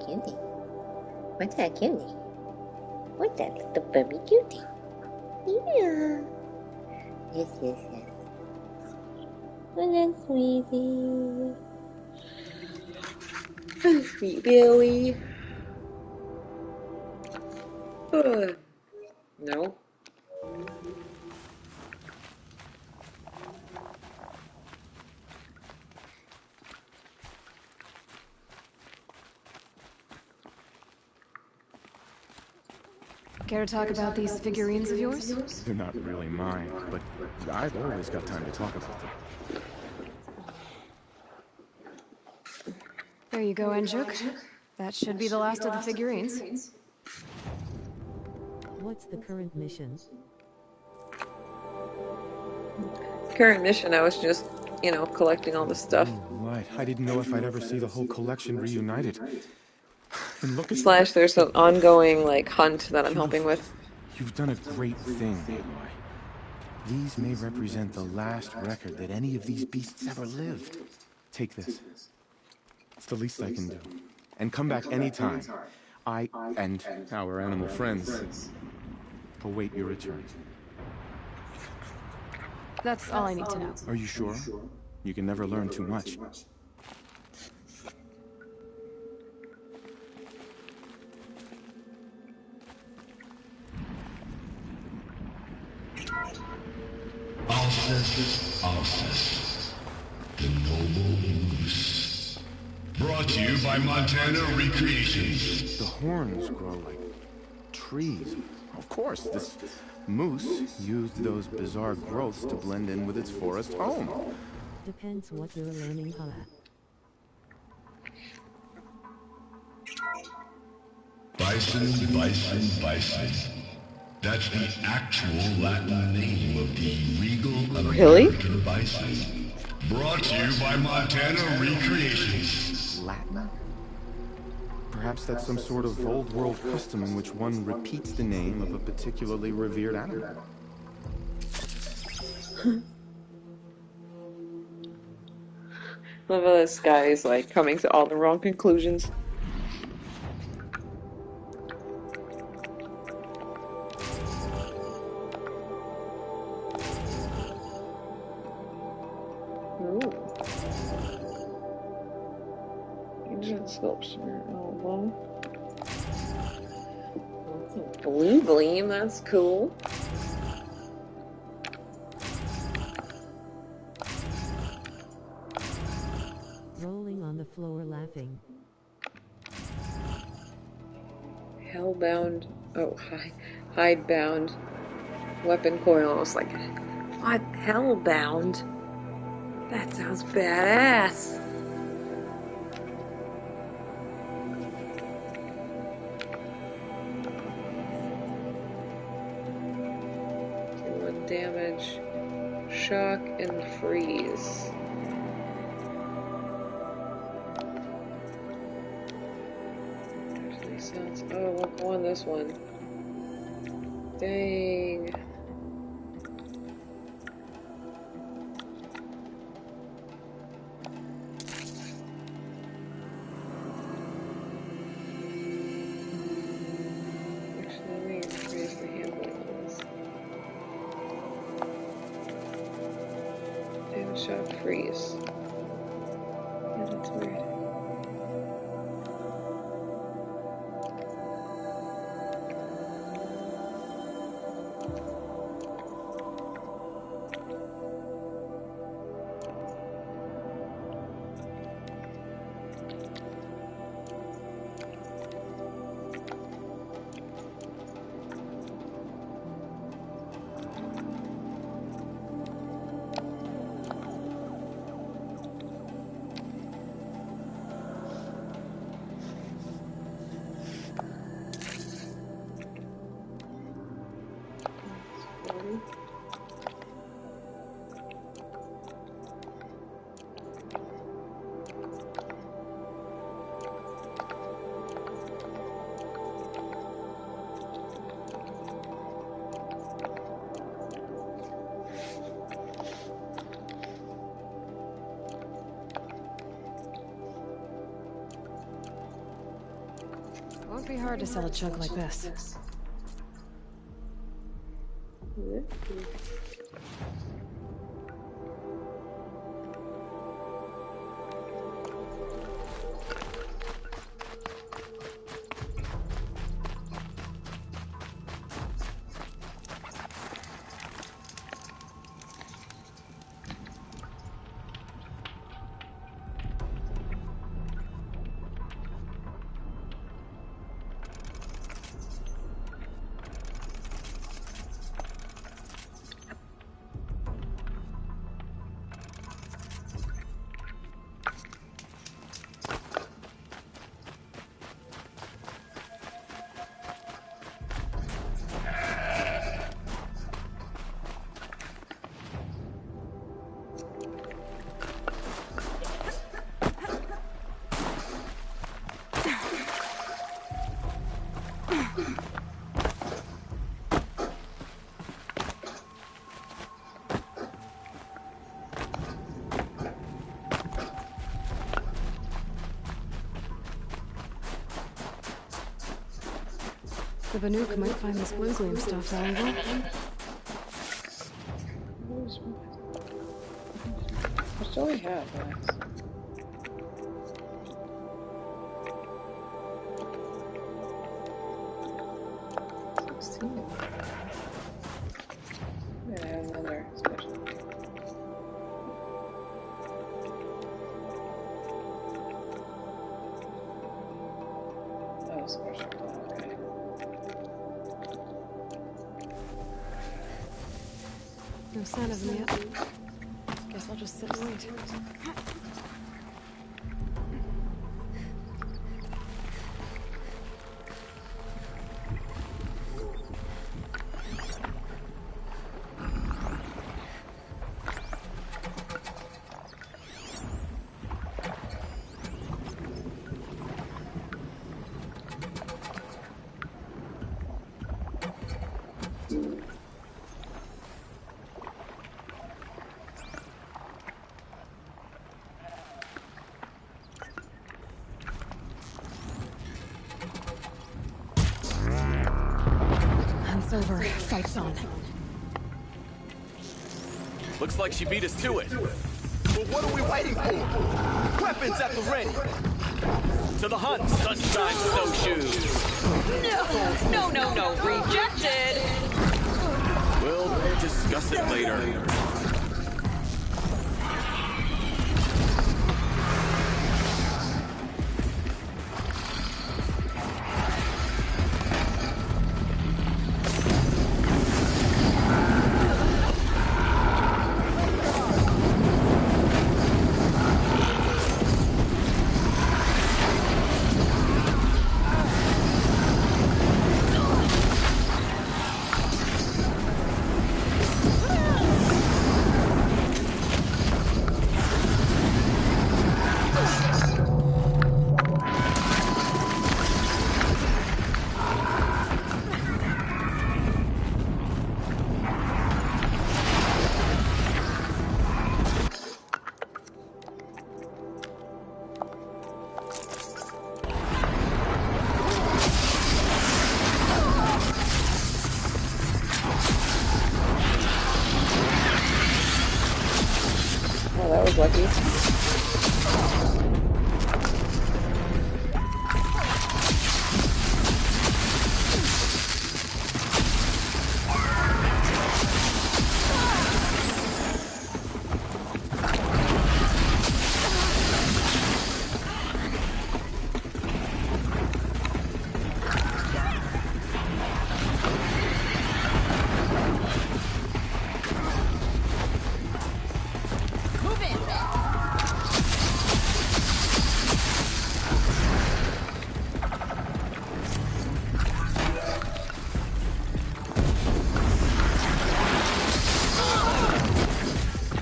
Cutie. What's that cutie? What's that little baby cutie? Yeah. Yes, yes, yes. Oh, that's sweetie. Sweet Billy. No. Care to talk about these figurines of yours? They're not really mine, but I've always got time to talk about them. There you go, Enjuk. That should be the last of the figurines. What's the current mission? Current mission, I was just, collecting all this stuff. Right. I didn't know if I'd ever see the whole collection reunited. And look at Slash, there's an ongoing, hunt that I'm helping with. You've done a great thing, Aloy. These may represent the last record that any of these beasts ever lived. Take this. It's the least I can do. And come back anytime. I and our animal friends await your return. That's all I need to know. Are you sure? You can never learn too much. Alcest, the noble moose. Brought to you by Montana Recreations. The horns grow like trees. Of course, this moose used those bizarre growths to blend in with its forest home. Depends what you're learning, huh? Bison, bison, bison. That's the actual Latin name of the regal American bison. Brought to you by Montana Recreations. Latin? Perhaps that's some sort of old world custom in which one repeats the name of a particularly revered animal. Love how this guy is coming to all the wrong conclusions. Ancient sculpture album. Blue gleam, that's cool. Rolling on the floor laughing. Hellbound. Oh, hidebound. Weapon coil. I was like, what? Hellbound? That sounds badass. Damage, shock, and freeze. Actually sounds. Oh, I won't go on this one. Dang. Actually, let me raise the handling on this. Shock freeze. Yeah, that's weird. Won't be hard to sell a chunk like this. The Banuk might find this blue gleam stuff valuable. What do we have, guys? Yeah, I have another special. Oh, special. Okay. No sign of them yet. Guess I'll just sit and wait. Hunt's over. Fight's on. Looks like she beat us to it. But what are we waiting for? Weapons at the ready. To the hunt, sunshine snowshoes. No, rejected. We'll discuss it later. That was lucky.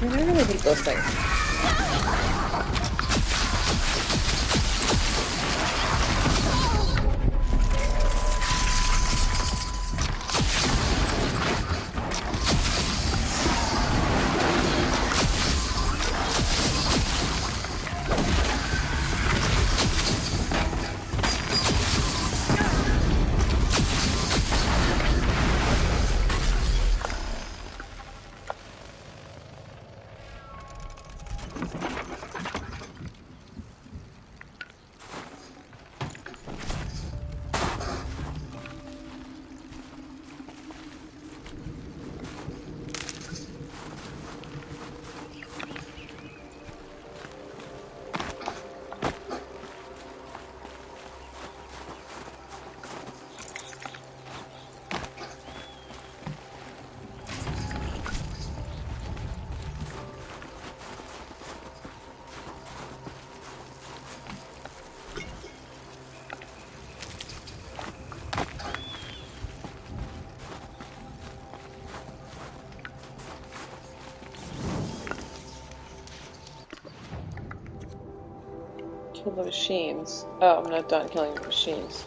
I really hate those things. Kill the machines. Oh, I'm not done killing the machines.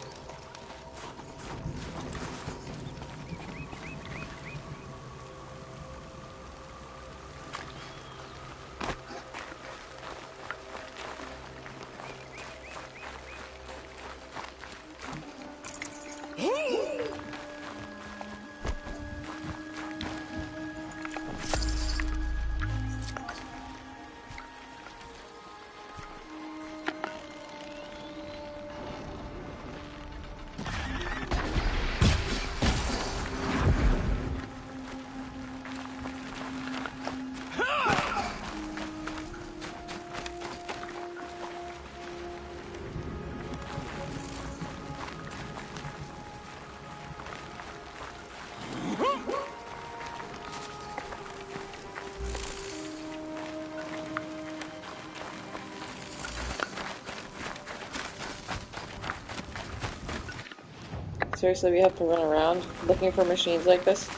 Seriously, we have to run around looking for machines like this?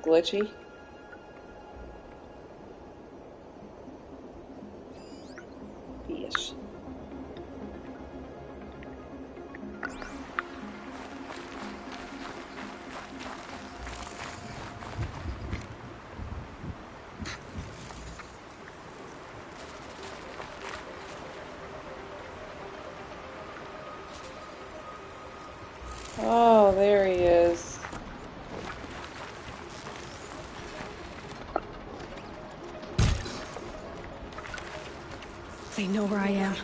Glitchy. Yes. Oh, there he is. They know where I am.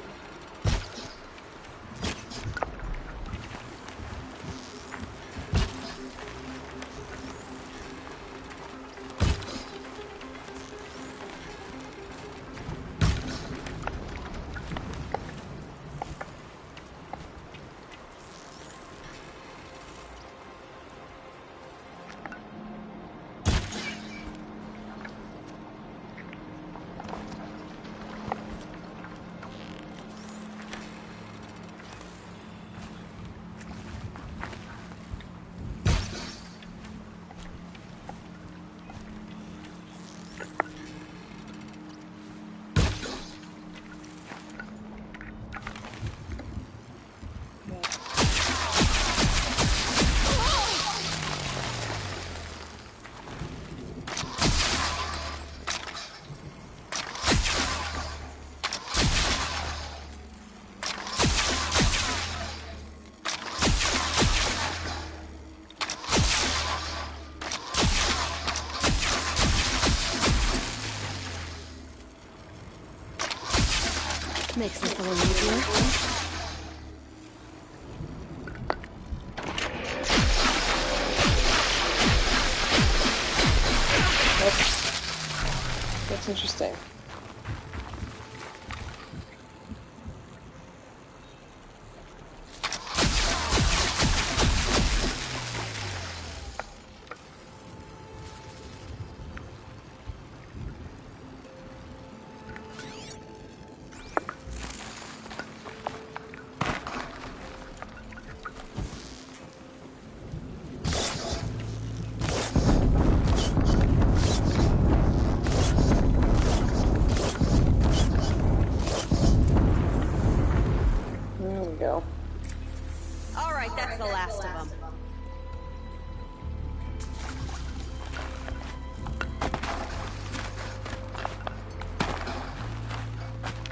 Makes this a little easier. That's interesting. All right, that's the last of them.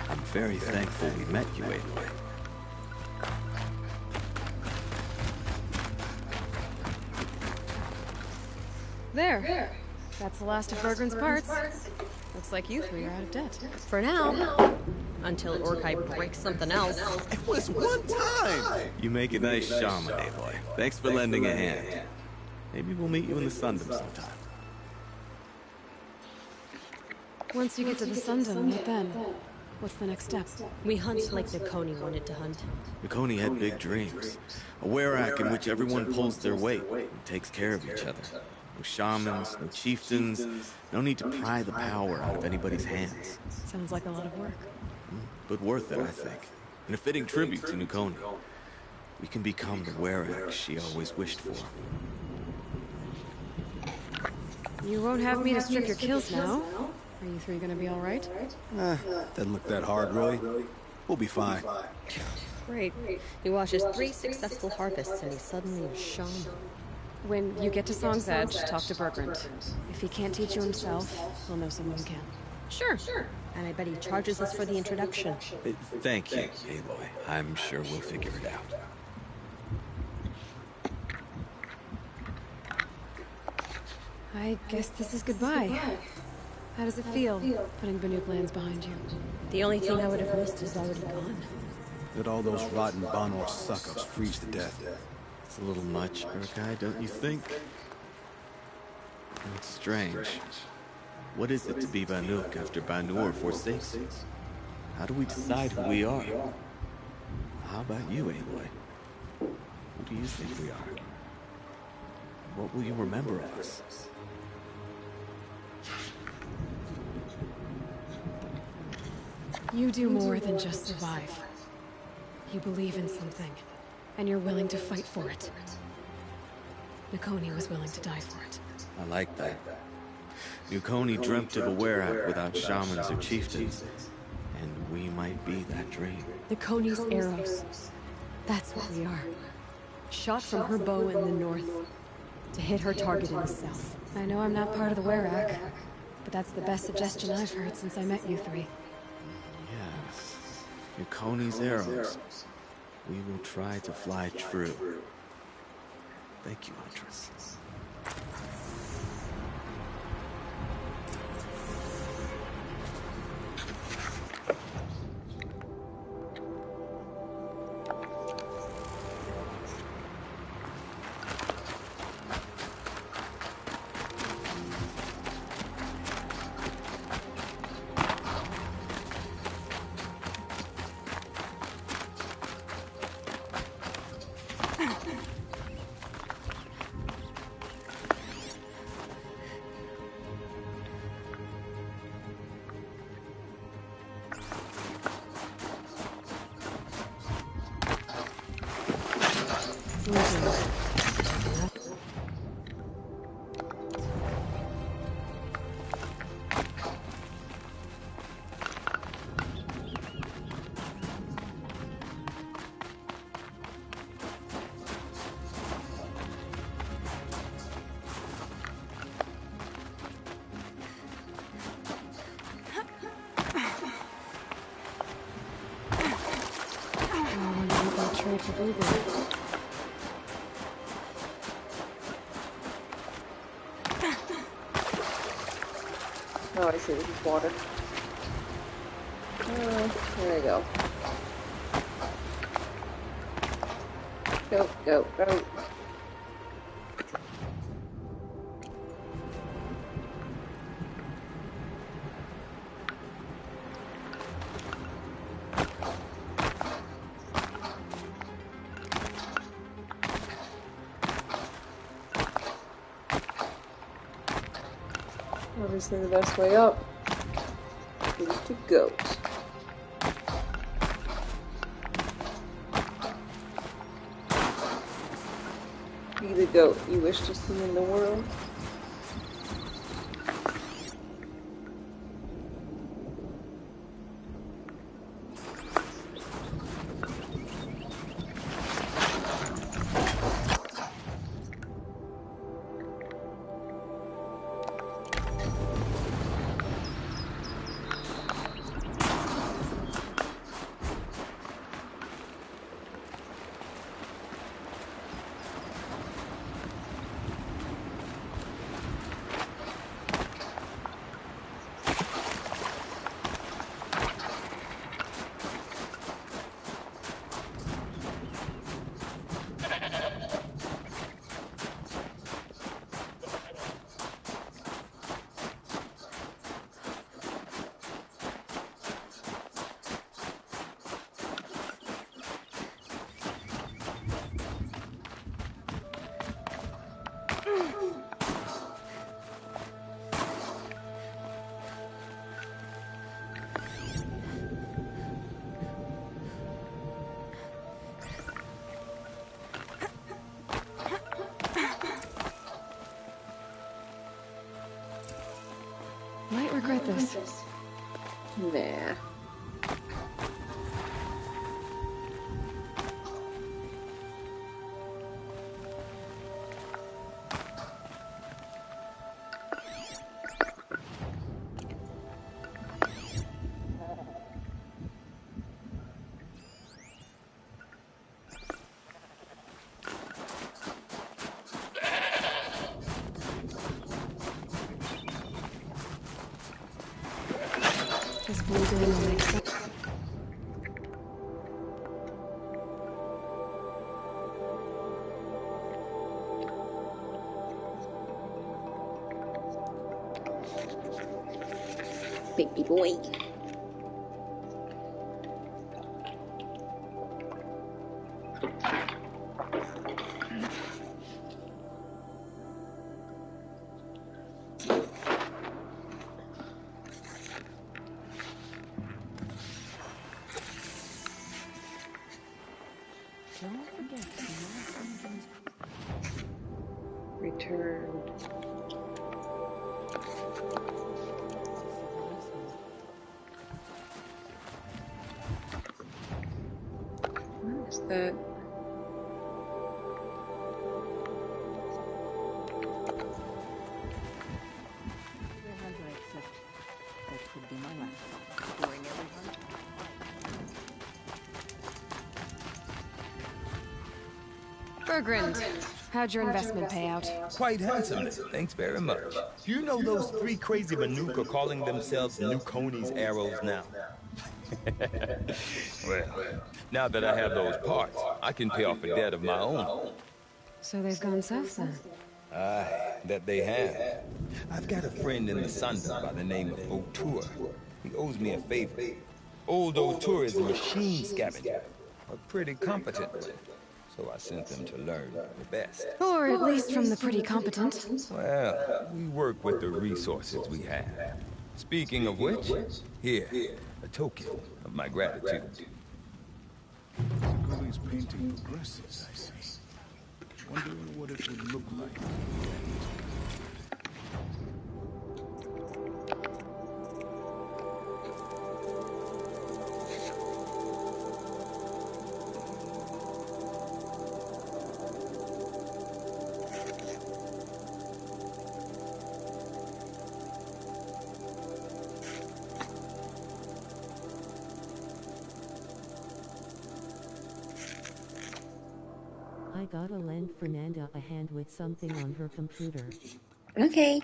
I'm very thankful we met you, Aloy. There. That's the last of Bergren's parts. Looks like you three are out of debt. For now. Until Orkai breaks something else. It was one time! You make a nice shaman, Aloy. Thanks for lending a hand. Maybe we'll meet you in the Sundom sometime. Once you get to the Sundom, what then? What's the next step? We hunt like Nakoni wanted to hunt. Nakoni had big dreams. A werak in which everyone pulls their weight and takes care of each other. No shamans, no chieftains, no need to pry the power out of anybody's hands. Sounds like a lot of work. But worth it, I think. And a fitting tribute to Nakoni. We can become the werak she always wished for. You won't have me to strip your kills now. Are you three gonna be alright? Doesn't look that hard, really. We'll be fine. Great. He watches 3 successful harvests and he's suddenly a shaman. When you get to Song's Edge, talk to Bergrand. If he can't teach you himself, we'll know someone who can. Sure. And I bet he charges us for the introduction. Thank you, Aloy. I'm sure we'll figure it out. I guess this is goodbye. How does it feel, putting Banuk lands behind you? The only thing I would have missed is already gone. Let all those rotten Banor suck-ups freeze to death. It's a little much, Urkai, don't you think? It's strange. What is it to be Banuk after Banur forsakes us? How do we decide who we are? How about you, Aloy? Who do you think we are? What will you remember of us? You do more than just survive. You believe in something, and you're willing to fight for it. Nakoni was willing to die for it. I like that. Nakoni dreamt of a werak without shamans or chieftains, and we might be that dream. Nakoni's arrows. That's what we are. Shot from her bow in the north, to hit her target in the south. I know I'm not part of the werak, but that's the best suggestion I've heard since I met you three. Yes. Nakoni's arrows. We will try to fly true. Thank you, Huntress. Oh, I see. This is water. There we go. Go, go, go. Obviously the best way up is to goat. Be the goat you wish to see in the world. Nah. This blue gleam will make sense. Baby boy. Don't forget to mark Returned. What is that? That could be my last. During every hunt. Bergrand, how'd your investment pay out? Quite handsomely, thanks very much. Do you know those three crazy Manuka calling themselves Nukoni's arrows now? Well, now that I have those parts, I can pay off a debt of my own. So they've gone south then? Aye, that they have. I've got a friend in the Sunda by the name of O'Toole. He owes me a favor. Old O'Toole is a machine scavenger, a pretty competent one. So I sent them to learn the best. Or at least from the pretty competent. Well, we work with the resources we have. Speaking of which, here, a token of my gratitude. Gully's painting progresses, I see. Wonder what it would look like. I gotta lend Fernanda a hand with something on her computer. Okay.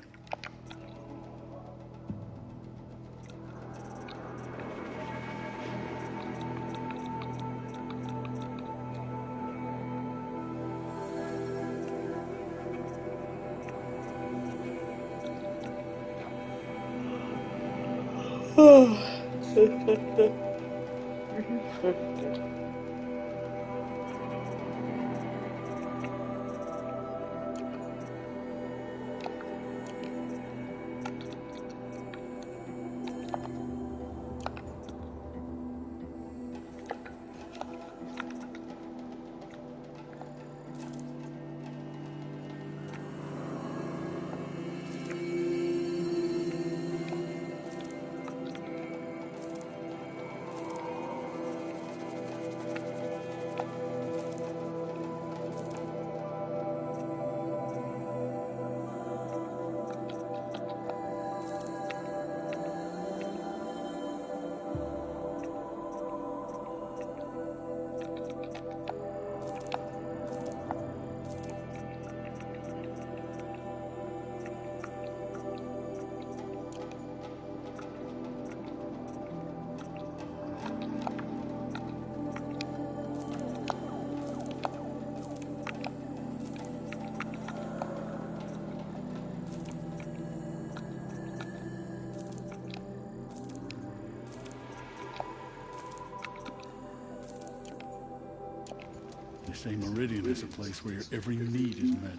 They say Meridian is a place where your every need is met.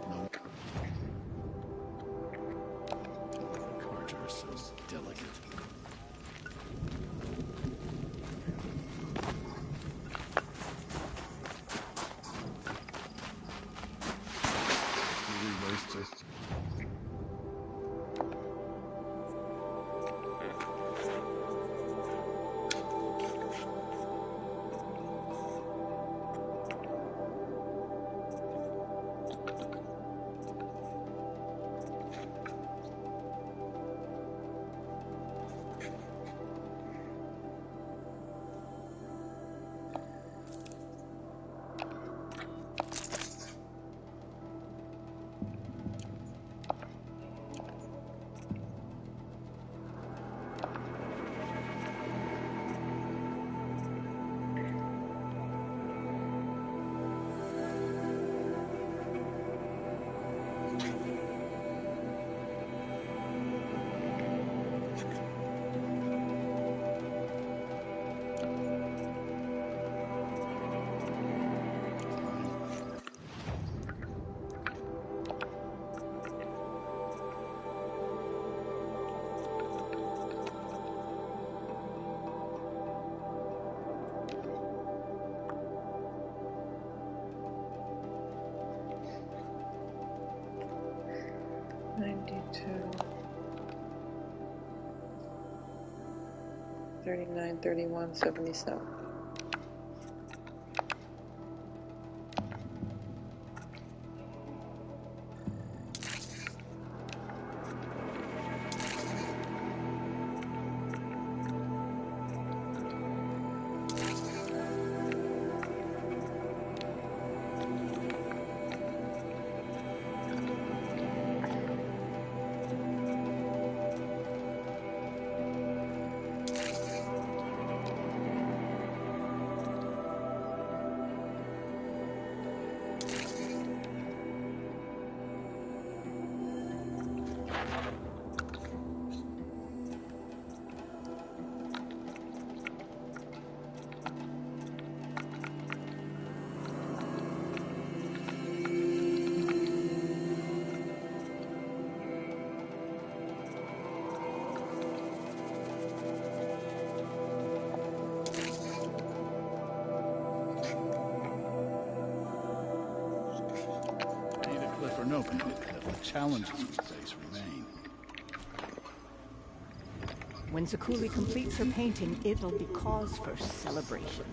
No. The cards are so delicate. 92, 39, 31, 77. Cliff or no Cliff, the challenges we face remain. When Zakuli completes her painting, it'll be cause for celebration.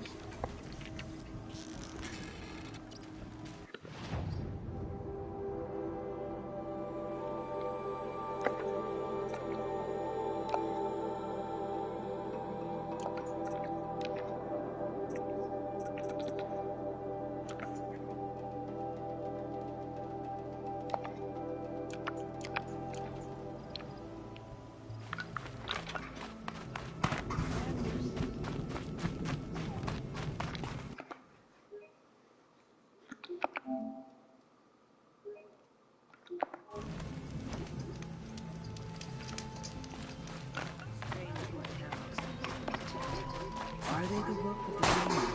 Are they the work of the demons?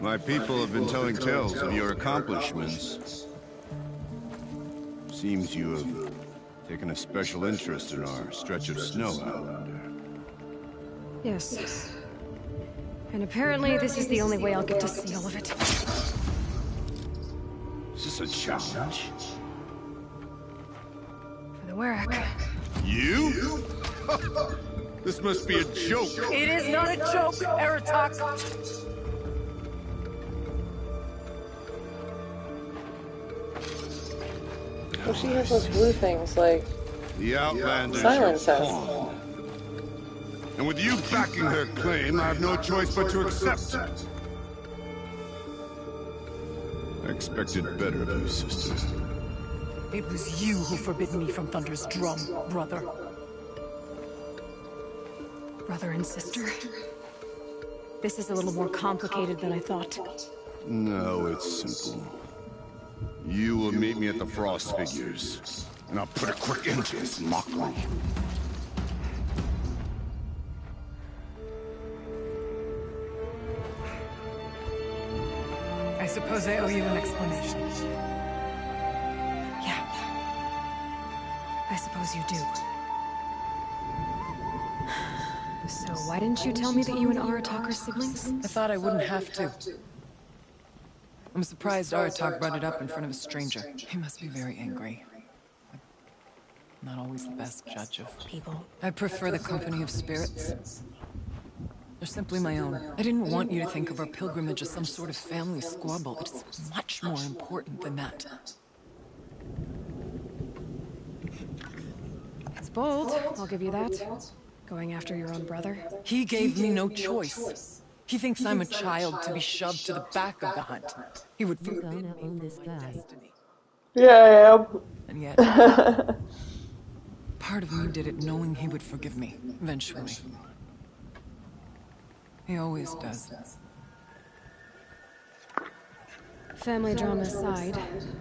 My people have been telling tales of your accomplishments. Seems you have taken a special interest in our stretch of snow out under. Yes. And apparently this is the only way I'll get to see all of it. Is this a challenge? For the Warwick. You? This must be a joke. It is not a joke, Aratak! Well, she has those blue things like The Outlanders Silence are has. pawn. And with you backing her claim, I have no choice but to accept it. I expected better of you, sister. It was you who forbid me from Thunder's drum, brother. Brother and sister? This is a little more complicated than I thought. No, it's simple. You will meet me at the Frost Figures, and I'll put a quick end to this mockery. I suppose I owe you an explanation. Yeah. I suppose you do. So why didn't you tell me that you and Aratak are siblings? I thought I wouldn't have to. I'm surprised Aratak brought it up in front of a stranger. He must be very angry. I'm not always the best judge of People. I prefer the company of spirits. They're simply my own. I didn't want you to think of our pilgrimage as some sort of family squabble. It's much more important than that. It's bold, I'll give you that. Going after your own brother. He gave me no choice. He thinks I'm a child to be shoved to the back of the hunt. He would You're gonna own this guy. Yeah, I am. And yet, part of me did it knowing he would forgive me, eventually. He always does. Family drama aside,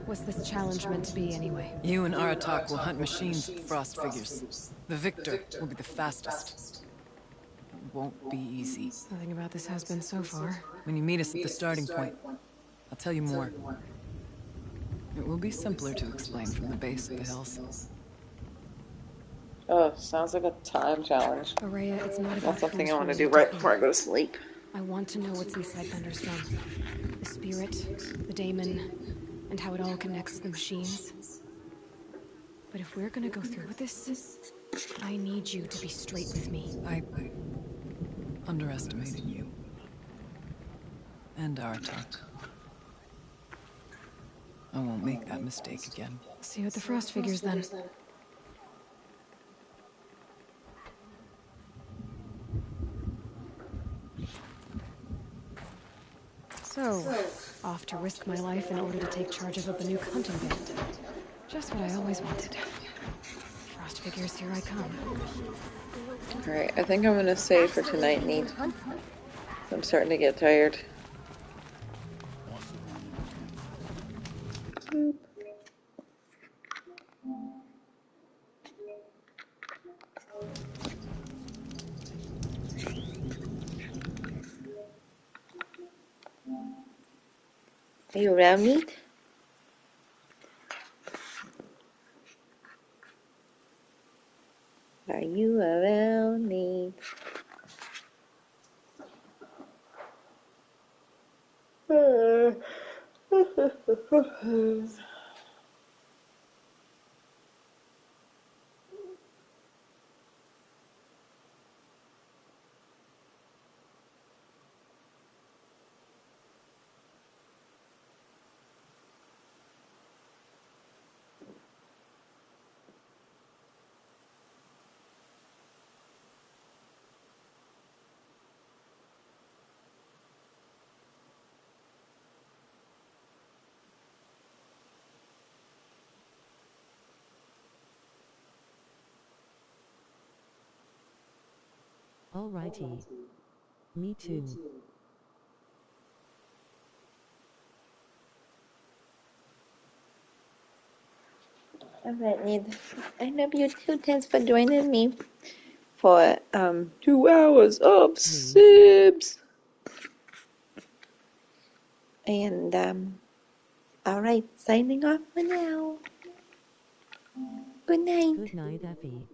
what's this challenge meant to be anyway? You and Aratak will hunt machines with Frost Figures. The victor will be the fastest. It won't be easy. Nothing about this has been so far. When you meet us at the starting point, I'll tell you more. It will be simpler to explain from the base of the hills. Oh, sounds like a time challenge. Araya, it's not about That's something I who's want to really do right talking. before I go to sleep. I want to know what's inside Thunder's drum. The spirit, the daemon, and how it all connects to the machines. But if we're gonna go through with this, I need you to be straight with me. I underestimated you. And Artok. I won't make that mistake again. See you at the Frost figures then. So, off to risk my life in order to take charge of a Banuk hunting band. Just what I always wanted. Frost figures, here I come. Alright, I think I'm gonna save for tonight, Neat. I'm starting to get tired. Are you around, Neat? Are you around, Neat? Alrighty. Me too. Alright, Neat. I love you too. Thanks for joining me for 2 hours of Sibs. And alright, signing off for now. Good night. Good night, Effie.